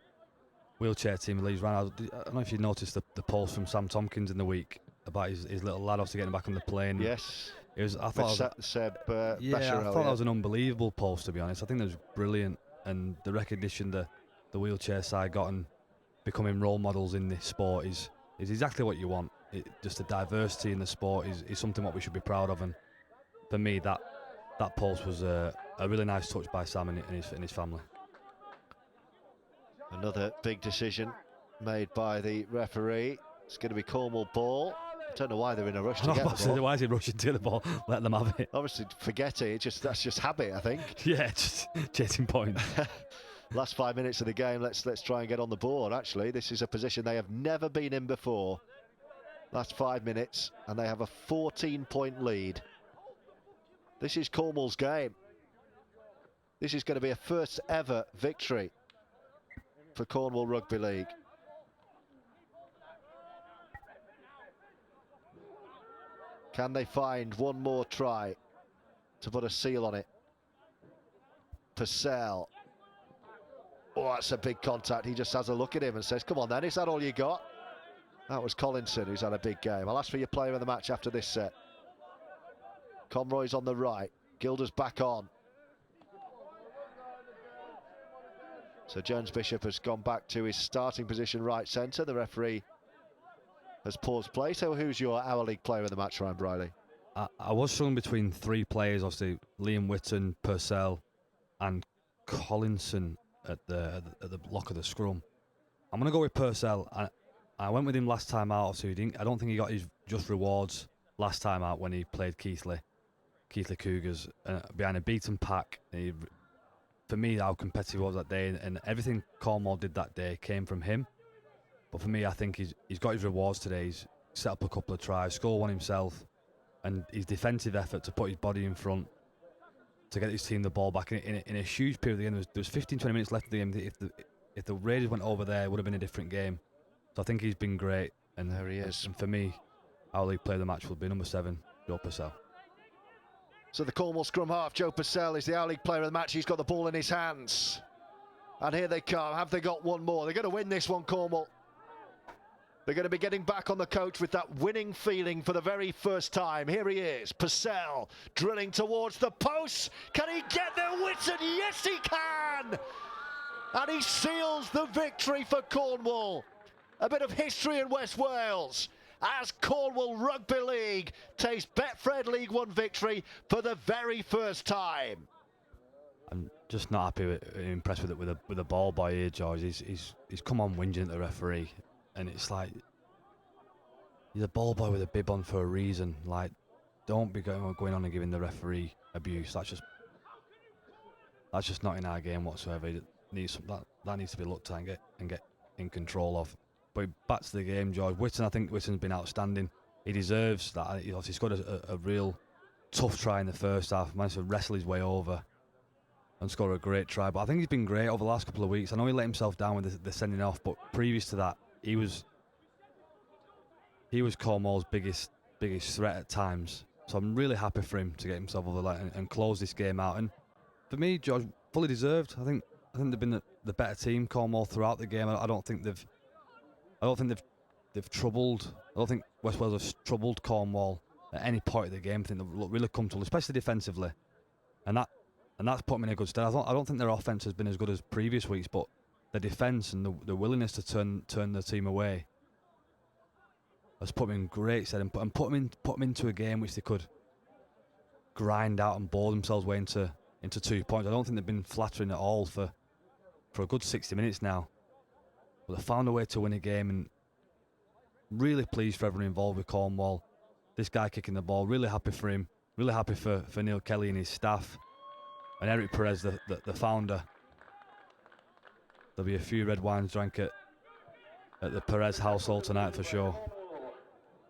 team, Leeds ran. I don't know if you noticed the post from Sam Tompkins in the week about his little lad obviously getting back on the plane. Yes. It was. I thought I thought that was an unbelievable post, to be honest. I think that was brilliant, and the recognition the wheelchair side got and becoming role models in this sport is exactly what you want. Just the diversity in the sport is something what we should be proud of, and for me that post was a really nice touch by Sam and his family. Another big decision made by the referee. It's going to be Cornwall ball. Don't know why they're in a rush to get the ball. Why is he rushing to the ball? Let them have it. Obviously, forget it. That's just habit, I think. Yeah, just chasing points. Last 5 minutes of the game. Let's try and get on the board. Actually, this is a position they have never been in before. Last 5 minutes, and they have a 14-point lead. This is Cornwall's game. This is going to be a first ever victory for Cornwall Rugby League. Can they find one more try to put a seal on it? Purcell. Oh, that's a big contact. He just has a look at him and says, come on then, is that all you got? That was Collinson, who's had a big game. I'll ask for your player of the match after this set. Conroy's on the right. Gilder's back on. So Jones Bishop has gone back to his starting position right centre. The referee has paused play. So who's your Our League player of the match, Ryan Briley? I was struggling between three players, obviously Liam Whitton, Purcell and Collinson at the lock of the scrum. I'm going to go with Purcell. I went with him last time out, so I don't think he got his just rewards last time out when he played Keighley Cougars behind a beaten pack. For me, how competitive he was that day, and everything Cornwall did that day came from him. But for me, I think he's got his rewards today. He's set up a couple of tries, scored one himself, and his defensive effort to put his body in front to get his team the ball back in a huge period of the game. There was 15-20 minutes left of the game. If the Raiders went over there, it would have been a different game. So I think he's been great. And there he is. And for me, Our League player of the match will be number 7, Joe Purcell. So the Cornwall scrum half, Joe Purcell, is the Our League player of the match. He's got the ball in his hands. And here they come. Have they got one more? They're going to win this one, Cornwall. They're going to be getting back on the coach with that winning feeling for the very first time. Here he is, Purcell, drilling towards the post. Can he get there, Whitson? Yes, he can! And he seals the victory for Cornwall. A bit of history in West Wales as Cornwall Rugby League takes Betfred League 1 victory for the very first time. I'm just not happy impressed with it with the ball boy here, George. He's come on whinging at the referee, and it's like he's a ball boy with a bib on for a reason. Like, don't be going on and giving the referee abuse. That's just not in our game whatsoever. That needs to be looked at and get in control of. But back to the game, George. Whitton, I think Whitton's been outstanding. He deserves that. He's scored a real tough try in the first half. Managed to wrestle his way over and score a great try. But I think he's been great over the last couple of weeks. I know he let himself down with the sending off, but previous to that, he was Cornwall's biggest threat at times. So I'm really happy for him to get himself over the line and close this game out. And for me, George, fully deserved. I think they've been the better team, Cornwall, throughout the game. I don't think they've troubled. I don't think West Wales have troubled Cornwall at any point of the game. I think they've looked really comfortable, especially defensively, and that's put them in a good stead. I don't think their offense has been as good as previous weeks, but the defence and the willingness to turn the team away has put them in great stead and put them into a game which they could grind out and bore themselves way into 2 points. I don't think they've been flattering at all for a good 60 minutes now. But they found a way to win a game, and really pleased for everyone involved with Cornwall. This guy kicking the ball, really happy for him. Really happy for Neil Kelly and his staff. And Eric Perez, the founder. There'll be a few red wines drank at the Perez household tonight for sure.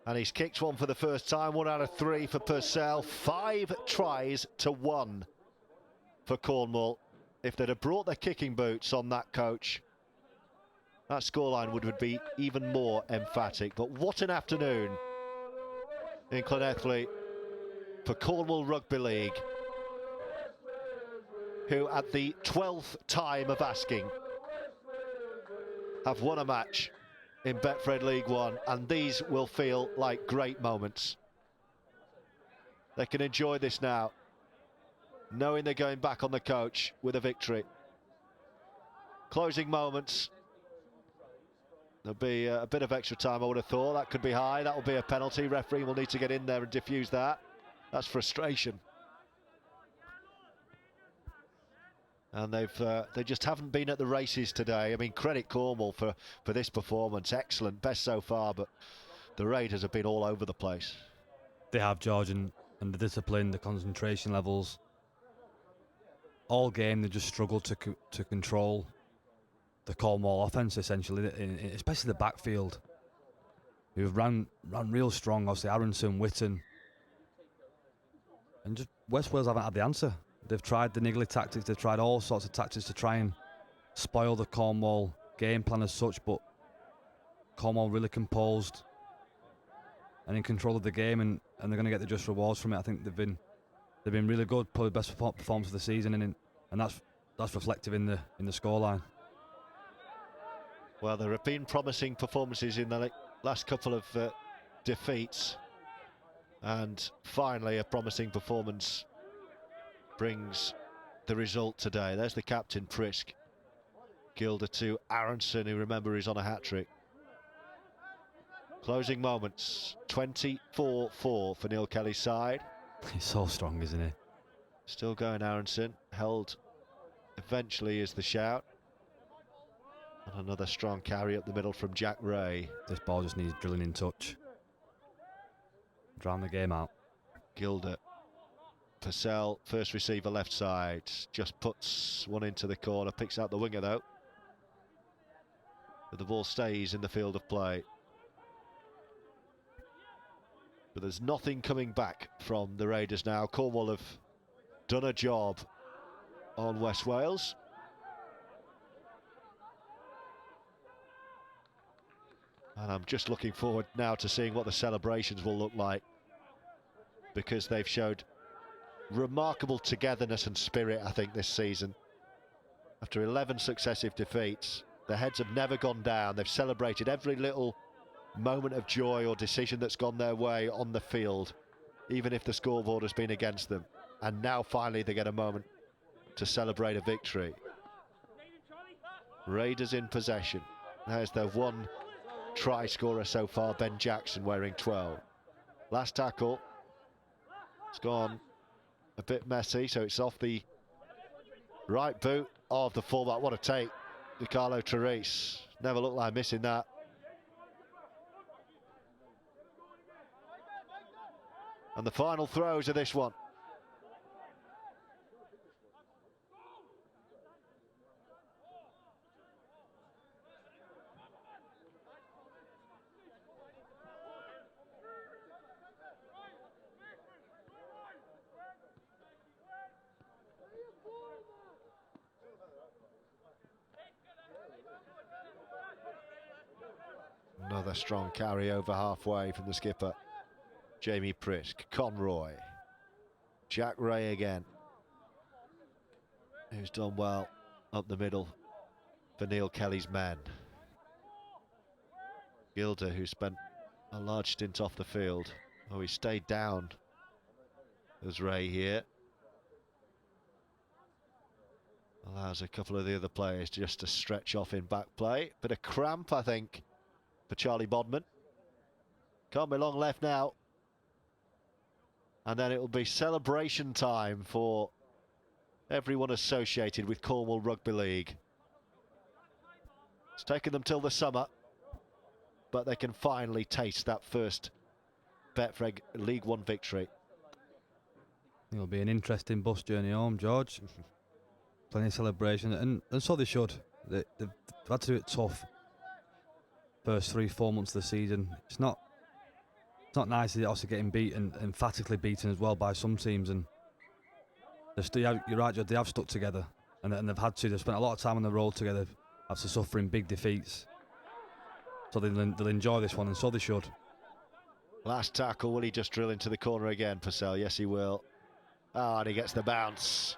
And he's kicked one for the first time, 1 out of 3 for Purcell. 5 tries to 1 for Cornwall. If they'd have brought their kicking boots on that coach, that scoreline would be even more emphatic. But what an afternoon in Llanelli for Cornwall Rugby League, who at the 12th time of asking have won a match in Betfred League 1, and these will feel like great moments. They can enjoy this now, knowing they're going back on the coach with a victory. Closing moments. There'll be a bit of extra time, I would have thought. That could be high. That will be a penalty. Referee will need to get in there and diffuse that. That's frustration. And they just haven't been at the races today. I mean, credit Cornwall for this performance. Excellent, best so far, but the Raiders have been all over the place. They have, George, and the discipline, the concentration levels. All game they just struggled to control the Cornwall offence, essentially, especially the backfield, who ran real strong. Obviously, Aronson, Witten, and just West Wales haven't had the answer. They've tried the niggly tactics, they've tried all sorts of tactics to try and spoil the Cornwall game plan as such, but Cornwall really composed and in control of the game, and they're going to get the just rewards from it. I think they've been really good, probably best performance of the season, and that's reflective in the scoreline. Well, there have been promising performances in the last couple of defeats, and finally a promising performance brings the result today. There's the captain, Prisk. Gilder to Aronson, who, remember, is on a hat-trick. Closing moments, 24-4 for Neil Kelly's side. He's so strong, isn't he? Still going, Aronson. Held eventually is the shout. And another strong carry up the middle from Jack Ray. This ball just needs drilling in touch. Drown the game out. Gilder. Purcell, first receiver left side. Just puts one into the corner. Picks out the winger though. But the ball stays in the field of play. But there's nothing coming back from the Raiders now. Cornwall have done a job on West Wales. And I'm just looking forward now to seeing what the celebrations will look like, because they've showed remarkable togetherness and spirit, I think, this season. After 11 successive defeats, their heads have never gone down. They've celebrated every little moment of joy or decision that's gone their way on the field, even if the scoreboard has been against them. And now finally they get a moment to celebrate a victory. Raiders in possession. There's their one try scorer so far, Ben Jackson, wearing 12. Last tackle. It's gone a bit messy, so it's off the right boot of the fullback. What a take, DiCarlo Therese. Never looked like missing that. And the final throws of this one. Another strong carry over halfway from the skipper, Jamie Prisk. Conroy. Jack Ray again, who's done well up the middle for Neil Kelly's men. Gilder, who spent a large stint off the field. Oh, he stayed down. There's Ray here. Allows a couple of the other players just to stretch off in back play. Bit of cramp, I think, for Charlie Bodman. Can't be long left now. And then it will be celebration time for everyone associated with Cornwall Rugby League. It's taken them till the summer, but they can finally taste that first Betfred League One victory. It'll be an interesting bus journey home, George. Plenty of celebration, and so they should. They've had to do it tough. First 3-4 months of the season. It's not nice, is it, also getting beaten, emphatically beaten as well by some teams, and you're right, Judd, they have stuck together, and they've had to. They've spent a lot of time on the road together after suffering big defeats, so they'll enjoy this one, and so they should. Last tackle, will he just drill into the corner again, Purcell? Yes, he will. And he gets the bounce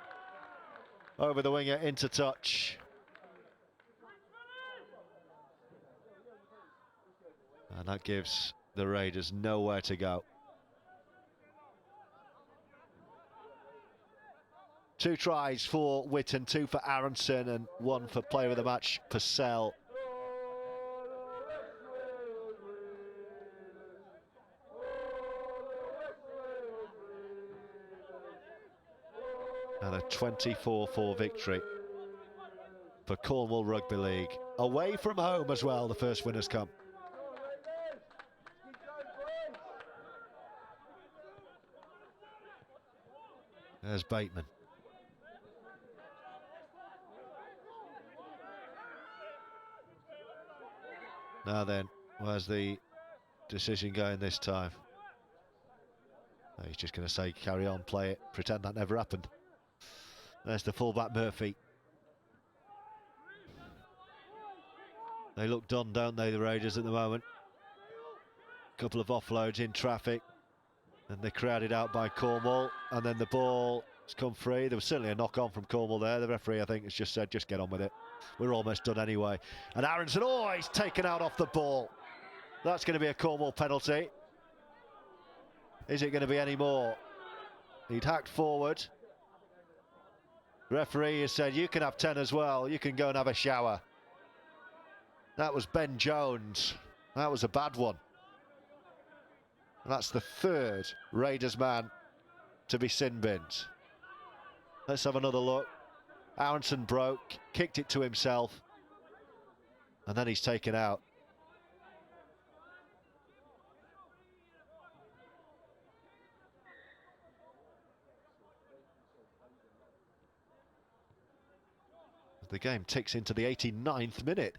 over the winger into touch. And that gives the Raiders nowhere to go. 2 tries for Witten, 2 for Aronson, and 1 for player of the match, Purcell. And a 24-4 victory for Cornwall Rugby League. Away from home as well, the first winners come. There's Bateman. Now then, where's the decision going this time? No, he's just going to say carry on, play it, pretend that never happened. There's the fullback Murphy. They look done, don't they, the Raiders at the moment? Couple of offloads in traffic, and they're crowded out by Cornwall, and then the ball has come free. There was certainly a knock-on from Cornwall there. The referee, I think, has just said, just get on with it. We're almost done anyway. And Aronson, oh, he's taken out off the ball. That's going to be a Cornwall penalty. Is it going to be any more? He'd hacked forward. The referee has said, you can have 10 as well. You can go and have a shower. That was Ben Jones. That was a bad one. And that's the third Raiders man to be sin-binned. Let's have another look. Aronson broke, kicked it to himself, and then he's taken out. The game ticks into the 89th minute.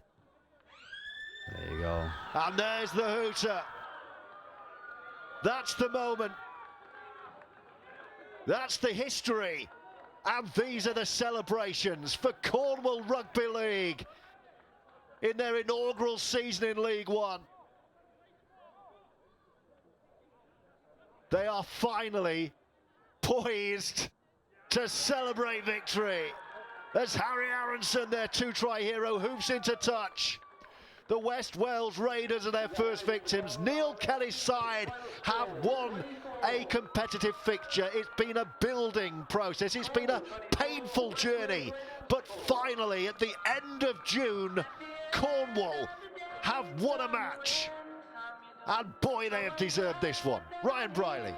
There you go. And there's the hooter. That's the moment. That's the history. And these are the celebrations for Cornwall Rugby League in their inaugural season in League One. They are finally poised to celebrate victory. As Harry Aronson, their two-try hero, hoops into touch. The West Wales Raiders are their first victims. Neil Kelly's side have won a competitive fixture. It's been a building process. It's been a painful journey. But finally, at the end of June, Cornwall have won a match. And boy, they have deserved this one. Ryan Briley.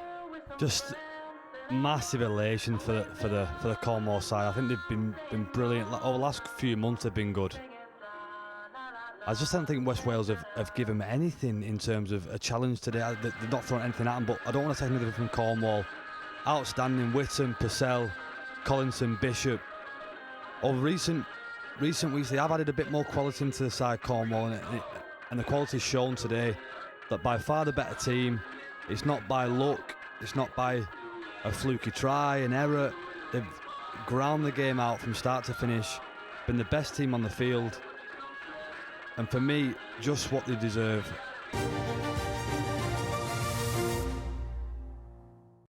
Just massive elation for the Cornwall side. I think they've been brilliant. Over the last few months, they've been good. I just don't think West Wales have given them anything in terms of a challenge today. They've not thrown anything at them, but I don't want to take anything from Cornwall. Outstanding. Whittam, Purcell, Collinson, Bishop. Over recent weeks, they have added a bit more quality into the side, Cornwall, and the quality's shown today. That by far the better team. It's not by luck. It's not by a fluky try, an error. They've ground the game out from start to finish. Been the best team on the field. And for me, just what they deserve.